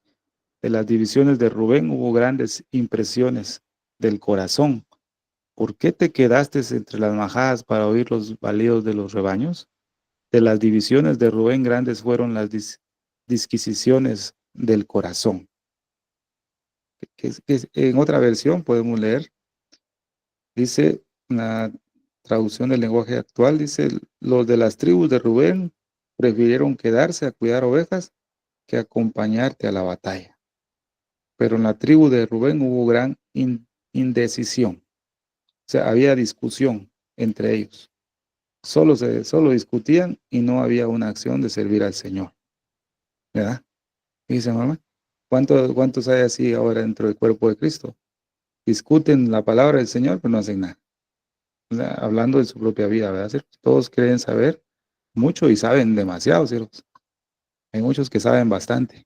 De las divisiones de Rubén hubo grandes impresiones del corazón. ¿Por qué te quedaste entre las majadas para oír los balidos de los rebaños? De las divisiones de Rubén grandes fueron las disquisiciones del corazón. En otra versión podemos leer, dice la traducción del lenguaje actual, dice, los de las tribus de Rubén prefirieron quedarse a cuidar ovejas que acompañarte a la batalla. Pero en la tribu de Rubén hubo gran indecisión. O sea, había discusión entre ellos. Solo discutían y no había una acción de servir al Señor. ¿Verdad? Dice mamá, ¿cuántos hay así ahora dentro del cuerpo de Cristo? Discuten la palabra del Señor, pero no hacen nada. Hablando de su propia vida, ¿verdad? ¿Cierto? Todos creen saber mucho y saben demasiado, ¿cierto? Hay muchos que saben bastante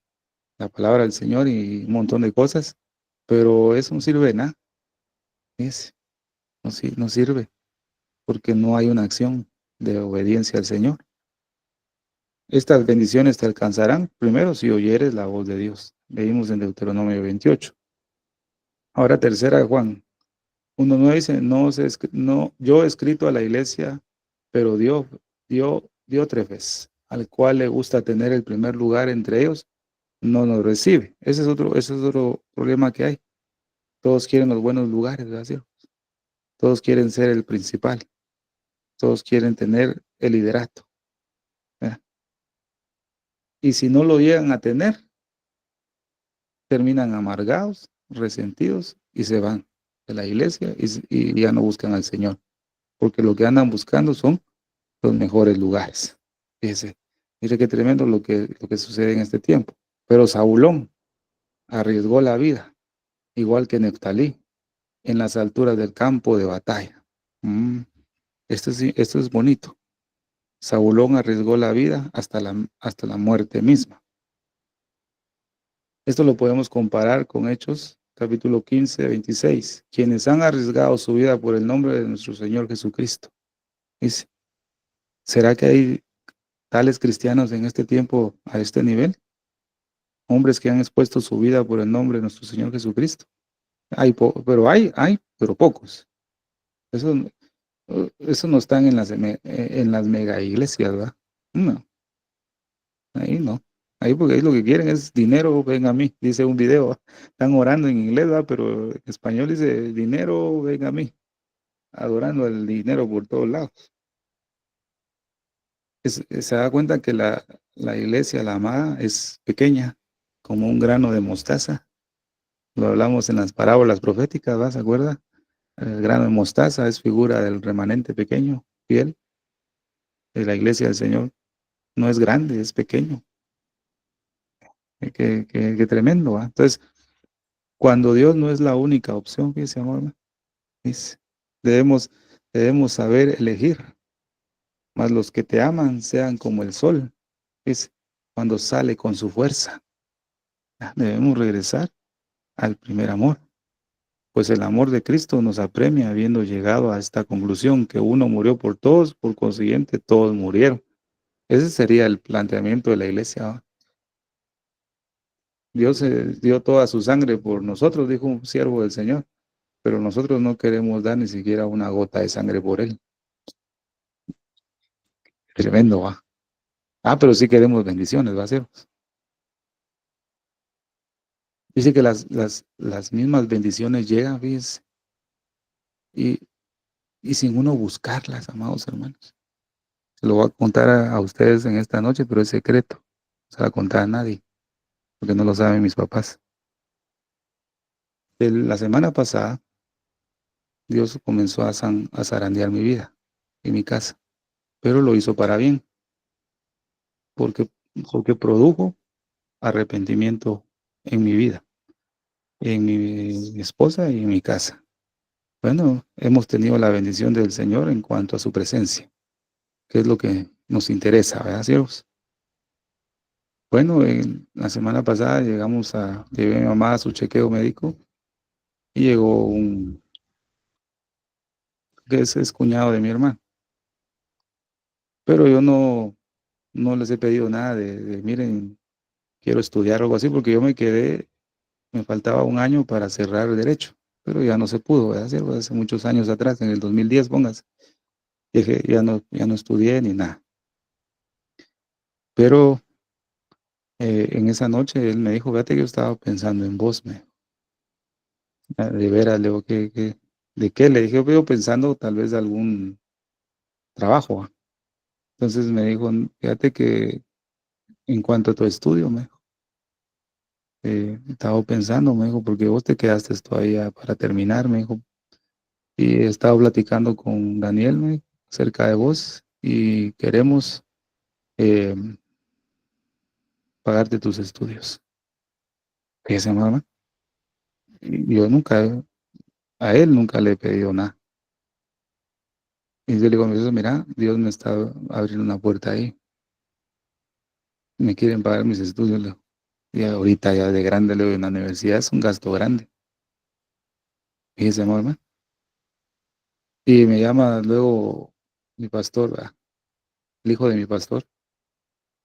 la palabra del Señor y un montón de cosas, pero eso no sirve de nada. No sirve porque no hay una acción de obediencia al Señor. Estas bendiciones te alcanzarán primero si oyeres la voz de Dios. Leímos en Deuteronomio 28. Ahora tercera de Juan 1:9 dice, no, yo he escrito a la iglesia, pero Diótrefes, al cual le gusta tener el primer lugar entre ellos, no nos recibe. Ese es otro problema que hay. Todos quieren los buenos lugares, ¿verdad? Todos quieren ser el principal. Todos quieren tener el liderato, ¿verdad? Y si no lo llegan a tener, terminan amargados, resentidos y se van de la iglesia y ya no buscan al Señor, porque lo que andan buscando son los mejores lugares. Fíjese, mire qué tremendo lo que sucede en este tiempo. Pero Saulón arriesgó la vida, igual que Neftalí, en las alturas del campo de batalla. Esto es bonito. Saulón arriesgó la vida hasta la muerte misma. Esto lo podemos comparar con Hechos, capítulo 15, 26. Quienes han arriesgado su vida por el nombre de nuestro Señor Jesucristo. Dice, ¿será que hay tales cristianos en este tiempo a este nivel? Hombres que han expuesto su vida por el nombre de nuestro Señor Jesucristo. Pero pocos. Eso no están en las mega iglesias, ¿verdad? No, ahí no. Ahí porque ahí lo que quieren es dinero, ven a mí, dice un video. Están orando en inglés, ¿verdad? Pero en español dice dinero, ven a mí, adorando el dinero por todos lados. Se da cuenta que la iglesia, la amada, es pequeña, como un grano de mostaza. Lo hablamos en las parábolas proféticas, ¿verdad? ¿Se acuerda? El grano de mostaza es figura del remanente pequeño, fiel, de la iglesia del Señor. No es grande, es pequeño. Qué tremendo, ¿va? Entonces, cuando Dios no es la única opción, fíjese, amor, dice, debemos saber elegir, mas los que te aman sean como el sol, dice, cuando sale con su fuerza. Debemos regresar al primer amor, pues el amor de Cristo nos apremia habiendo llegado a esta conclusión, que uno murió por todos, por consiguiente todos murieron. Ese sería el planteamiento de la iglesia, ¿va? Dios dio toda su sangre por nosotros, dijo un siervo del Señor, pero nosotros no queremos dar ni siquiera una gota de sangre por él. Tremendo, va. Pero sí queremos bendiciones, va a ser. Dice que las mismas bendiciones llegan, fíjense, y, y sin uno buscarlas, amados hermanos. Se lo voy a contar a ustedes en esta noche, pero es secreto. No se lo voy a contar a nadie, porque no lo saben mis papás. La semana pasada, Dios comenzó a zarandear mi vida y mi casa, pero lo hizo para bien, porque, porque produjo arrepentimiento en mi vida, en mi esposa y en mi casa. Bueno, hemos tenido la bendición del Señor en cuanto a su presencia, que es lo que nos interesa, ¿verdad, siervos? Bueno, la semana pasada llevé a mi mamá a su chequeo médico y llegó que es cuñado de mi hermano. Pero yo no no les he pedido nada miren, quiero estudiar o algo así, porque yo me faltaba un año para cerrar el derecho, pero ya no se pudo, ¿verdad? Sí, pues, hace muchos años atrás, en el 2010, póngase, dije, ya no estudié ni nada. Pero en esa noche él me dijo, fíjate que yo estaba pensando en vos, de veras, le digo, ¿de qué? Le dije, yo pensando tal vez de algún trabajo, ¿va? Entonces me dijo, fíjate que en cuanto a tu estudio, me dijo, estaba pensando, me dijo, porque vos te quedaste todavía para terminar, me dijo, y he estado platicando con Daniel, me dijo, acerca de vos y queremos eh, pagarte tus estudios. Fíjese, mamá, y yo nunca, a él nunca le he pedido nada. Y yo le digo, mira, Dios me está abriendo una puerta ahí, me quieren pagar mis estudios, le digo. Y ahorita ya de grande, le digo, en la universidad es un gasto grande. Fíjese, mamá. Y me llama luego mi pastor, el hijo de mi pastor.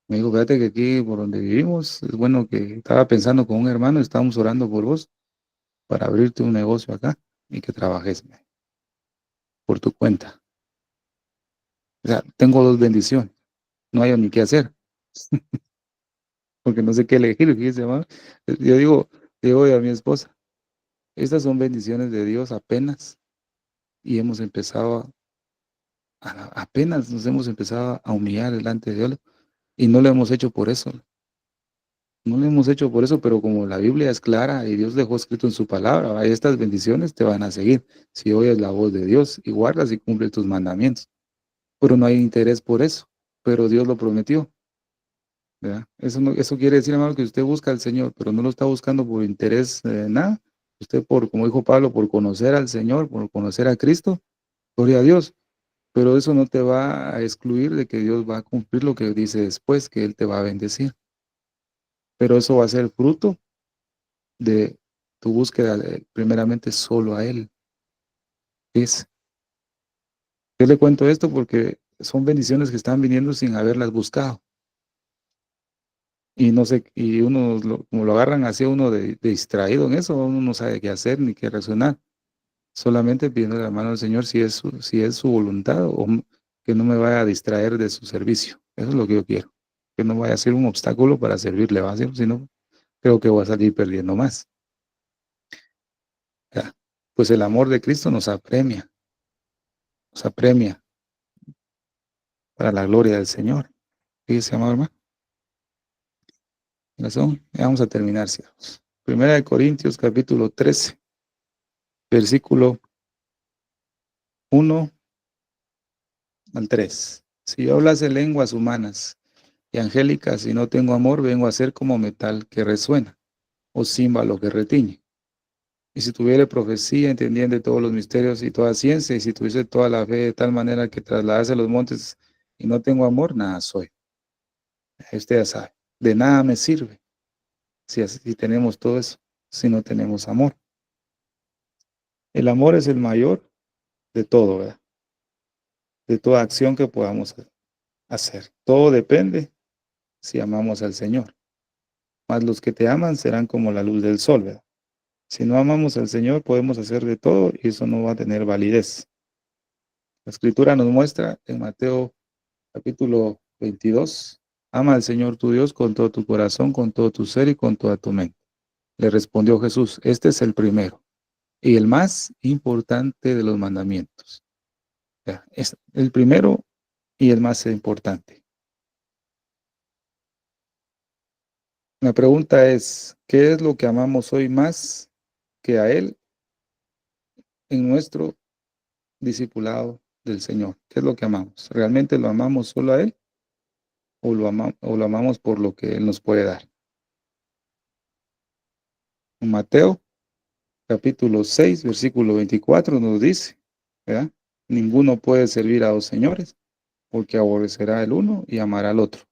Me dijo, fíjate que aquí por donde vivimos, es bueno que estaba pensando con un hermano, estábamos orando por vos para abrirte un negocio acá y que trabajes por tu cuenta. O sea, tengo dos bendiciones, no hay ni qué hacer, porque no sé qué elegir, fíjese, mamá. Digo a mi esposa, estas son bendiciones de Dios apenas y hemos empezado apenas nos hemos empezado a humillar delante de Dios y no lo hemos hecho por eso. No lo hemos hecho por eso, pero como la Biblia es clara y Dios dejó escrito en su palabra, ¿va? Estas bendiciones te van a seguir si oyes la voz de Dios y guardas y cumples tus mandamientos. Pero no hay interés por eso, pero Dios lo prometió, ¿verdad? Eso, no, eso quiere decir, hermano, que usted busca al Señor, pero no lo está buscando por interés, nada. Usted, como dijo Pablo, por conocer al Señor, por conocer a Cristo, gloria a Dios. Pero eso no te va a excluir de que Dios va a cumplir lo que dice después, que Él te va a bendecir. Pero eso va a ser fruto de tu búsqueda primeramente solo a Él. Es, yo le cuento esto porque son bendiciones que están viniendo sin haberlas buscado. Y no sé, y como lo agarran así uno de distraído en eso, uno no sabe qué hacer ni qué reaccionar. Solamente pidiendo la mano del Señor si es su voluntad que no me vaya a distraer de su servicio. Eso es lo que yo quiero. Que no vaya a ser un obstáculo para servirle, ¿va? Si no, creo que voy a salir perdiendo más. Ya. Pues el amor de Cristo nos apremia para la gloria del Señor. Fíjese, amado hermano. Razón. Ya vamos a terminar, siervos. Primera de Corintios, capítulo 13, versículo 1 al 3. Si yo hablase lenguas humanas y angélicas y no tengo amor, vengo a ser como metal que resuena o címbalo que retiñe. Y si tuviere profecía, entendiendo todos los misterios y toda ciencia, y si tuviese toda la fe de tal manera que trasladase los montes y no tengo amor, nada soy. Usted ya sabe, de nada me sirve si tenemos todo eso, si no tenemos amor. El amor es el mayor de todo, ¿verdad? De toda acción que podamos hacer. Todo depende si amamos al Señor. Mas los que te aman serán como la luz del sol, ¿verdad? Si no amamos al Señor, podemos hacer de todo y eso no va a tener validez. La Escritura nos muestra en Mateo capítulo 22, ama al Señor tu Dios con todo tu corazón, con todo tu ser y con toda tu mente. Le respondió Jesús, este es el primero y el más importante de los mandamientos. Es el primero y el más importante. La pregunta es, ¿qué es lo que amamos hoy más que a Él en nuestro discipulado del Señor? ¿Qué es lo que amamos? ¿Realmente lo amamos solo a Él o lo amamos por lo que Él nos puede dar? En Mateo capítulo 6, versículo 24 nos dice, ¿verdad? Ninguno puede servir a dos señores, porque aborrecerá el uno y amará al otro,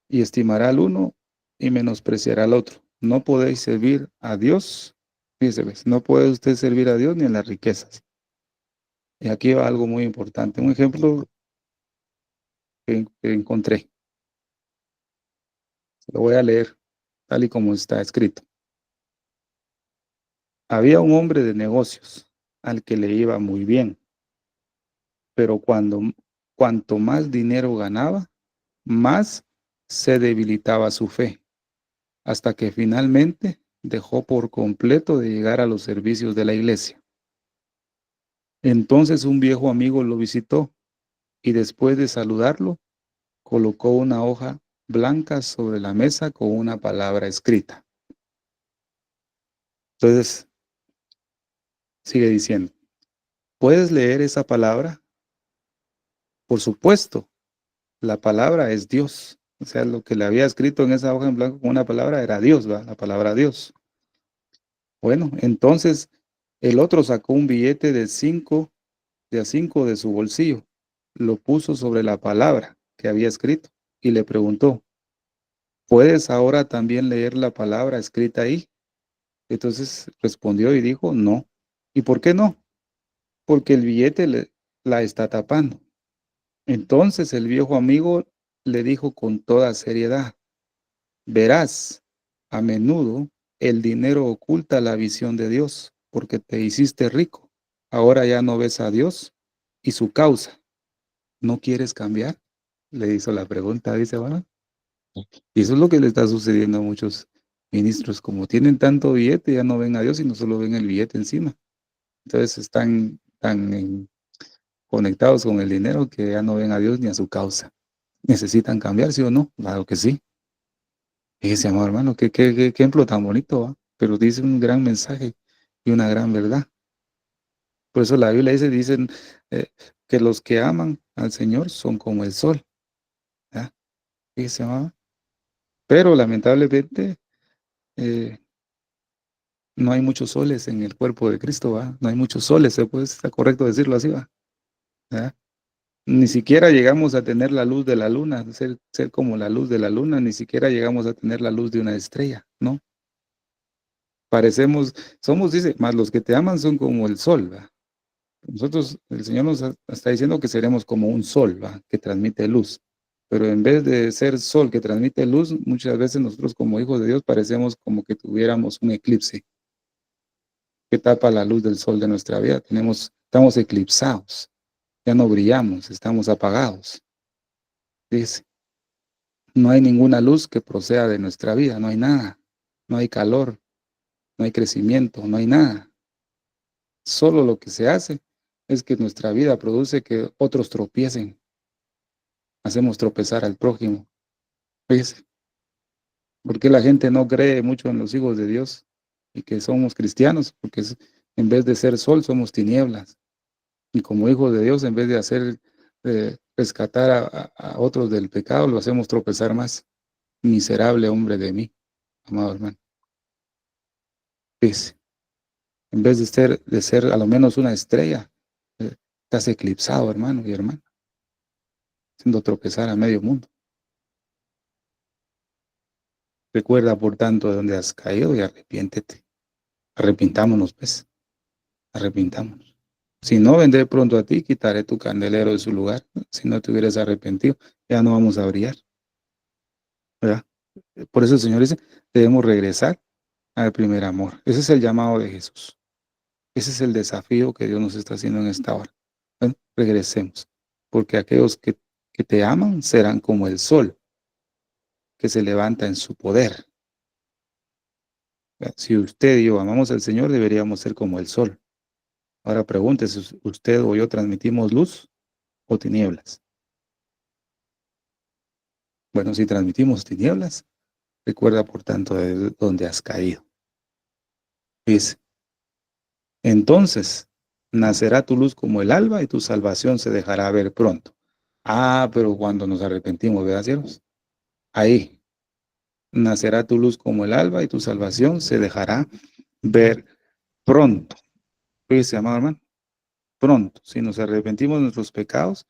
y estimará al uno y menospreciará al otro. No podéis servir a Dios, fíjese, no puede usted servir a Dios ni en las riquezas. Y aquí va algo muy importante, un ejemplo que encontré. Lo voy a leer tal y como está escrito. Había un hombre de negocios al que le iba muy bien, pero cuanto más dinero ganaba, más se debilitaba su fe, hasta que finalmente dejó por completo de llegar a los servicios de la iglesia. Entonces un viejo amigo lo visitó y después de saludarlo, colocó una hoja blanca sobre la mesa con una palabra escrita. Entonces, sigue diciendo, ¿puedes leer esa palabra? Por supuesto, la palabra es Dios. O sea, lo que le había escrito en esa hoja en blanco con una palabra era Dios, ¿va? La palabra Dios. Bueno, entonces el otro sacó un billete de a 5 de su bolsillo, lo puso sobre la palabra que había escrito y le preguntó, ¿puedes ahora también leer la palabra escrita ahí? Entonces respondió y dijo, no. ¿Y por qué no? Porque el billete la está tapando. Entonces el viejo amigo le dijo con toda seriedad, verás, a menudo el dinero oculta la visión de Dios, porque te hiciste rico. Ahora ya no ves a Dios y su causa. ¿No quieres cambiar? Le hizo la pregunta, dice, bueno. Y eso es lo que le está sucediendo a muchos ministros. Como tienen tanto billete, ya no ven a Dios, sino solo ven el billete encima. Entonces están tan conectados con el dinero que ya no ven a Dios ni a su causa. ¿Necesitan cambiar, sí o no? Claro que sí. Fíjese, amado hermano, qué ejemplo tan bonito, ¿va? Pero dice un gran mensaje y una gran verdad. Por eso la Biblia dicen eh, que los que aman al Señor son como el sol. ¿Ya? Fíjese, amado. Pero lamentablemente eh, no hay muchos soles en el cuerpo de Cristo, ¿va? No hay muchos soles, está correcto decirlo así, ¿va? ¿Ya? Ni siquiera llegamos a tener la luz de la luna, ser como la luz de la luna, ni siquiera llegamos a tener la luz de una estrella, ¿no? Parecemos, somos, dice, más los que te aman son como el sol, ¿va? Nosotros, el Señor nos está diciendo que seremos como un sol, ¿va? Que transmite luz. Pero en vez de ser sol que transmite luz, muchas veces nosotros como hijos de Dios parecemos como que tuviéramos un eclipse que tapa la luz del sol de nuestra vida. Estamos eclipsados, ya no brillamos, estamos apagados. Dice, no hay ninguna luz que proceda de nuestra vida, no hay nada, no hay calor, no hay crecimiento, no hay nada. Solo lo que se hace es que nuestra vida produce que otros tropiecen, hacemos tropezar al prójimo. ¿Ves? ¿Por qué la gente no cree mucho en los hijos de Dios y que somos cristianos? Porque en vez de ser sol, somos tinieblas. Y como hijos de Dios, en vez de rescatar a otros del pecado, lo hacemos tropezar más. Miserable hombre de mí, amado hermano. ¿Ves? En vez de ser a lo menos una estrella, estás eclipsado, hermano y hermana, haciendo tropezar a medio mundo. Recuerda, por tanto, de dónde has caído y arrepiéntete. Arrepintámonos, pues, arrepintámonos. Si no, vendré pronto a ti, quitaré tu candelero de su lugar. Si no te hubieras arrepentido, ya no vamos a brillar, ¿verdad? Por eso el Señor dice, debemos regresar al primer amor. Ese es el llamado de Jesús. Ese es el desafío que Dios nos está haciendo en esta hora. Bueno, regresemos, porque aquellos que te aman serán como el sol que se levanta en su poder. Si usted y yo amamos al Señor, deberíamos ser como el sol. Ahora pregúntese, ¿usted o yo transmitimos luz o tinieblas? Bueno, si transmitimos tinieblas, recuerda por tanto de dónde has caído. Dice, entonces nacerá tu luz como el alba y tu salvación se dejará ver pronto. Ah, pero cuando nos arrepentimos, ¿verdad, siervos? Ahí nacerá tu luz como el alba y tu salvación se dejará ver pronto. Fíjese, amado hermano, pronto. Si nos arrepentimos de nuestros pecados,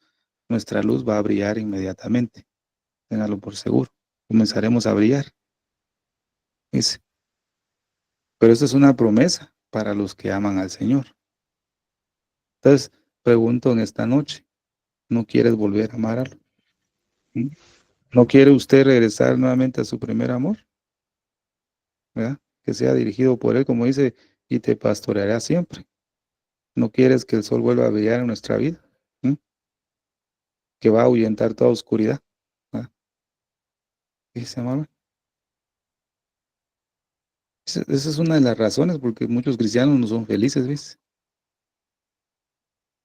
nuestra luz va a brillar inmediatamente. Téngalo por seguro. Comenzaremos a brillar. Dice, pero esta es una promesa para los que aman al Señor. Entonces, pregunto en esta noche, ¿no quieres volver a amar a ¿Mm? ¿No quiere usted regresar nuevamente a su primer amor? ¿Verdad? Que sea dirigido por Él, como dice, y te pastoreará siempre. ¿No quieres que el sol vuelva a brillar en nuestra vida? ¿Mm? Que va a ahuyentar toda oscuridad. ¿Verdad? Dice, mamá. Esa es una de las razones porque muchos cristianos no son felices, ¿ves?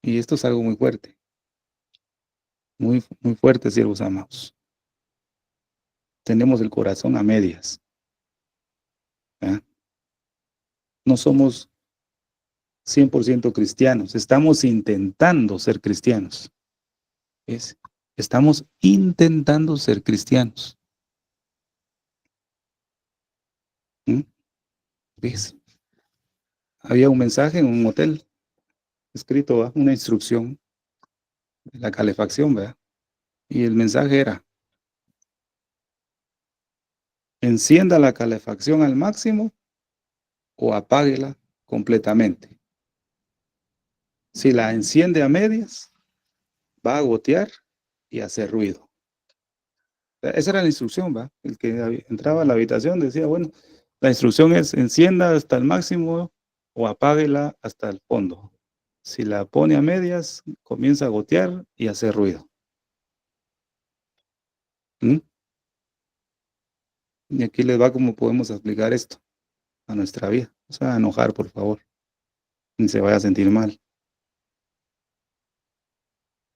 Y esto es algo muy fuerte, muy, muy fuerte, siervos amados. Tenemos el corazón a medias. ¿Verdad? No somos 100% cristianos, estamos intentando ser cristianos. ¿Ves? Estamos intentando ser cristianos. ¿Mm? ¿Ves? Había un mensaje en un hotel escrito, ¿va? Una instrucción de la calefacción, ¿verdad? Y el mensaje era, encienda la calefacción al máximo o apáguela completamente. Si la enciende a medias, va a gotear y hacer ruido. Esa era la instrucción, ¿va? El que entraba a la habitación decía, bueno, la instrucción es encienda hasta el máximo o apáguela hasta el fondo. Si la pone a medias, comienza a gotear y hacer ruido. ¿Mm? Y aquí les va cómo podemos aplicar esto a nuestra vida. O sea, enojar, por favor, ni se vaya a sentir mal.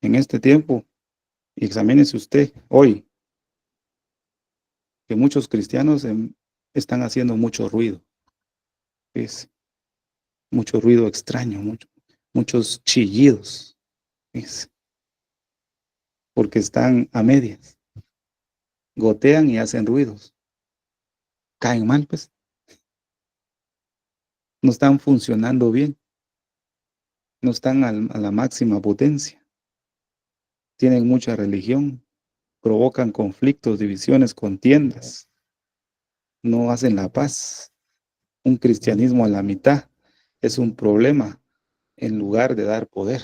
En este tiempo, y examínese usted hoy, que muchos cristianos están haciendo mucho ruido. Es mucho ruido extraño, muchos chillidos. Es porque están a medias, gotean y hacen ruidos. Caen mal, pues, no están funcionando bien, no están a la máxima potencia. Tienen mucha religión, provocan conflictos, divisiones, contiendas, no hacen la paz. Un cristianismo a la mitad es un problema en lugar de dar poder.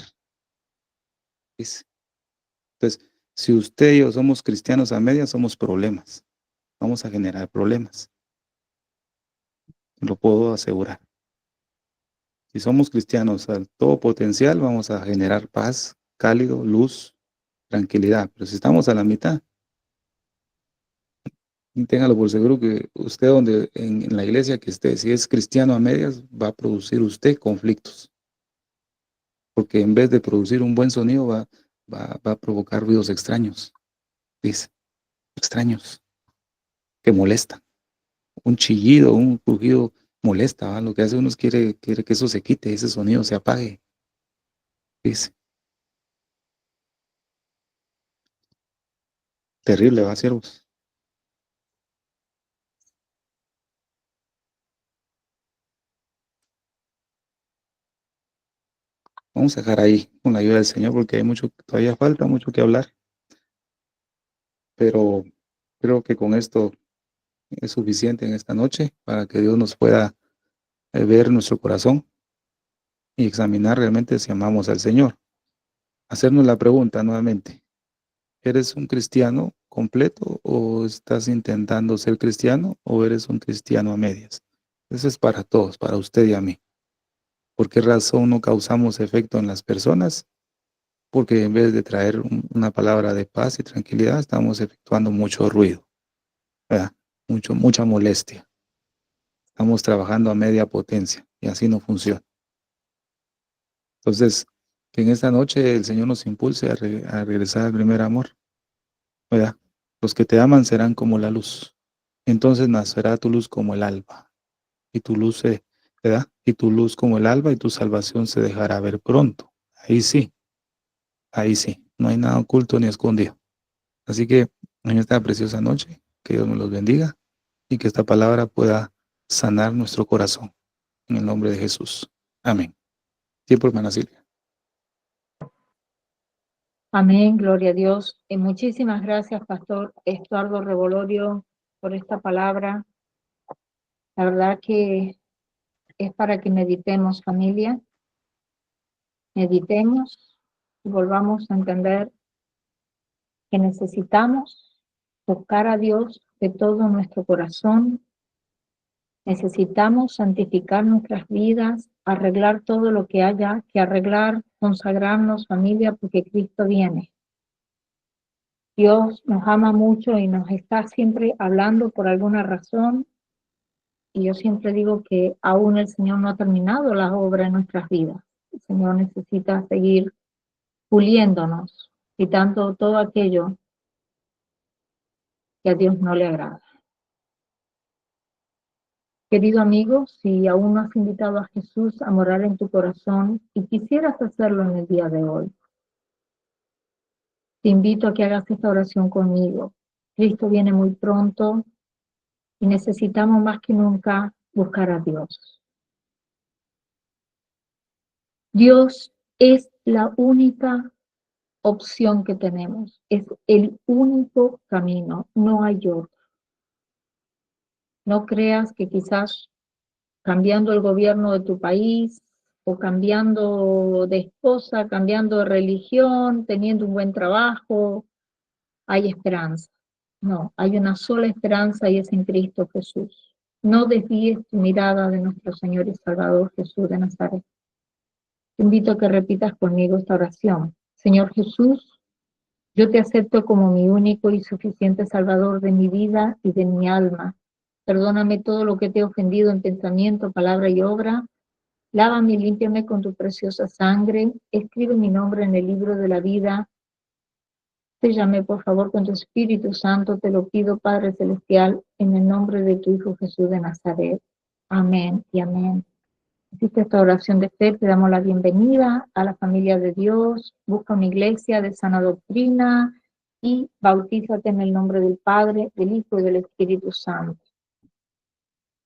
¿Ves? Entonces, si usted y yo somos cristianos a medias, somos problemas. Vamos a generar problemas. Lo puedo asegurar. Si somos cristianos al todo potencial, vamos a generar paz, cálido, luz, tranquilidad. Pero si estamos a la mitad, téngalo por seguro que usted donde en la iglesia que esté, si es cristiano a medias, va a producir usted conflictos. Porque en vez de producir un buen sonido, va a provocar ruidos extraños. Dice, extraños, que molestan. Un chillido, un crujido molesta, ¿va? Lo que hace uno es quiere que eso se quite, ese sonido se apague. Dice, terrible, va, siervos. Vamos a dejar ahí con la ayuda del Señor porque hay mucho, todavía falta mucho que hablar, pero creo que con esto es suficiente en esta noche para que Dios nos pueda ver nuestro corazón y examinar realmente si amamos al Señor. Hacernos la pregunta nuevamente, ¿eres un cristiano completo o estás intentando ser cristiano o eres un cristiano a medias? Eso es para todos, para usted y a mí. ¿Por qué razón no causamos efecto en las personas? Porque en vez de traer una palabra de paz y tranquilidad, estamos efectuando mucho ruido, ¿verdad? Mucha molestia. Estamos trabajando a media potencia y así no funciona. Entonces, que en esta noche el Señor nos impulse a regresar al primer amor, ¿verdad? Los que te aman serán como la luz. Entonces nacerá tu luz como el alba y tu luz ¿verdad? Y tu luz como el alba y tu salvación se dejará ver pronto. Ahí sí, no hay nada oculto ni escondido. Así que en esta preciosa noche, que Dios nos los bendiga y que esta palabra pueda sanar nuestro corazón. En el nombre de Jesús. Amén. Tiempo, hermana Silvia. Amén, gloria a Dios. Y muchísimas gracias, Pastor Estuardo Revolorio, por esta palabra. La verdad que es para que meditemos, familia, meditemos y volvamos a entender que necesitamos buscar a Dios de todo nuestro corazón. Necesitamos santificar nuestras vidas, arreglar todo lo que haya que arreglar, consagrarnos, familia, porque Cristo viene. Dios nos ama mucho y nos está siempre hablando por alguna razón. Y yo siempre digo que aún el Señor no ha terminado la obra en nuestras vidas. El Señor necesita seguir puliéndonos, quitando todo aquello que a Dios no le agrada. Querido amigo, si aún no has invitado a Jesús a morar en tu corazón y quisieras hacerlo en el día de hoy, te invito a que hagas esta oración conmigo. Cristo viene muy pronto y necesitamos más que nunca buscar a Dios. Dios es la única opción que tenemos, es el único camino, no hay otro. No creas que quizás cambiando el gobierno de tu país o cambiando de esposa, cambiando de religión, teniendo un buen trabajo, hay esperanza. No, hay una sola esperanza y es en Cristo Jesús. No desvíes tu mirada de nuestro Señor y Salvador Jesús de Nazaret. Te invito a que repitas conmigo esta oración. Señor Jesús, yo te acepto como mi único y suficiente Salvador de mi vida y de mi alma. Perdóname todo lo que te he ofendido en pensamiento, palabra y obra. Lávame y límpiame con tu preciosa sangre. Escribe mi nombre en el libro de la vida. Séllame, por favor, con tu Espíritu Santo. Te lo pido, Padre Celestial, en el nombre de tu Hijo Jesús de Nazaret. Amén y amén. Hiciste esta oración de fe, te damos la bienvenida a la familia de Dios. Busca una iglesia de sana doctrina y bautízate en el nombre del Padre, del Hijo y del Espíritu Santo.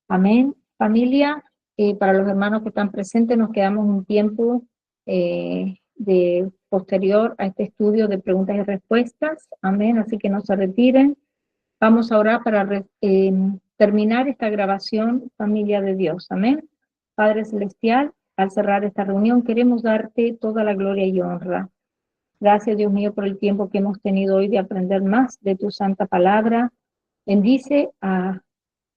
Amén. Familia, para los hermanos que están presentes, nos quedamos un tiempo de posterior a este estudio de preguntas y respuestas. Amén. Así que no se retiren. Vamos a orar para terminar esta grabación, familia de Dios. Amén. Padre Celestial, al cerrar esta reunión queremos darte toda la gloria y honra. Gracias, Dios mío, por el tiempo que hemos tenido hoy de aprender más de tu santa palabra. Bendice a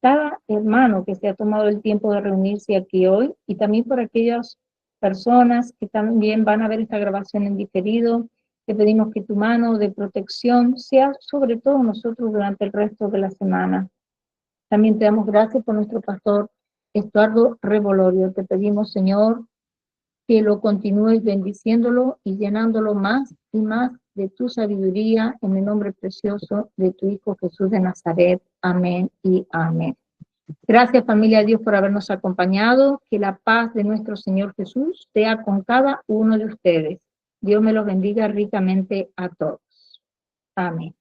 cada hermano que se ha tomado el tiempo de reunirse aquí hoy y también por aquellas personas que también van a ver esta grabación en diferido. Te pedimos que tu mano de protección sea sobre todo nosotros durante el resto de la semana. También te damos gracias por nuestro pastor Estuardo Revolorio. Te pedimos, Señor, que lo continúes bendiciéndolo y llenándolo más y más de tu sabiduría en el nombre precioso de tu Hijo Jesús de Nazaret. Amén y amén. Gracias, familia de Dios, por habernos acompañado. Que la paz de nuestro Señor Jesús sea con cada uno de ustedes. Dios me los bendiga ricamente a todos. Amén.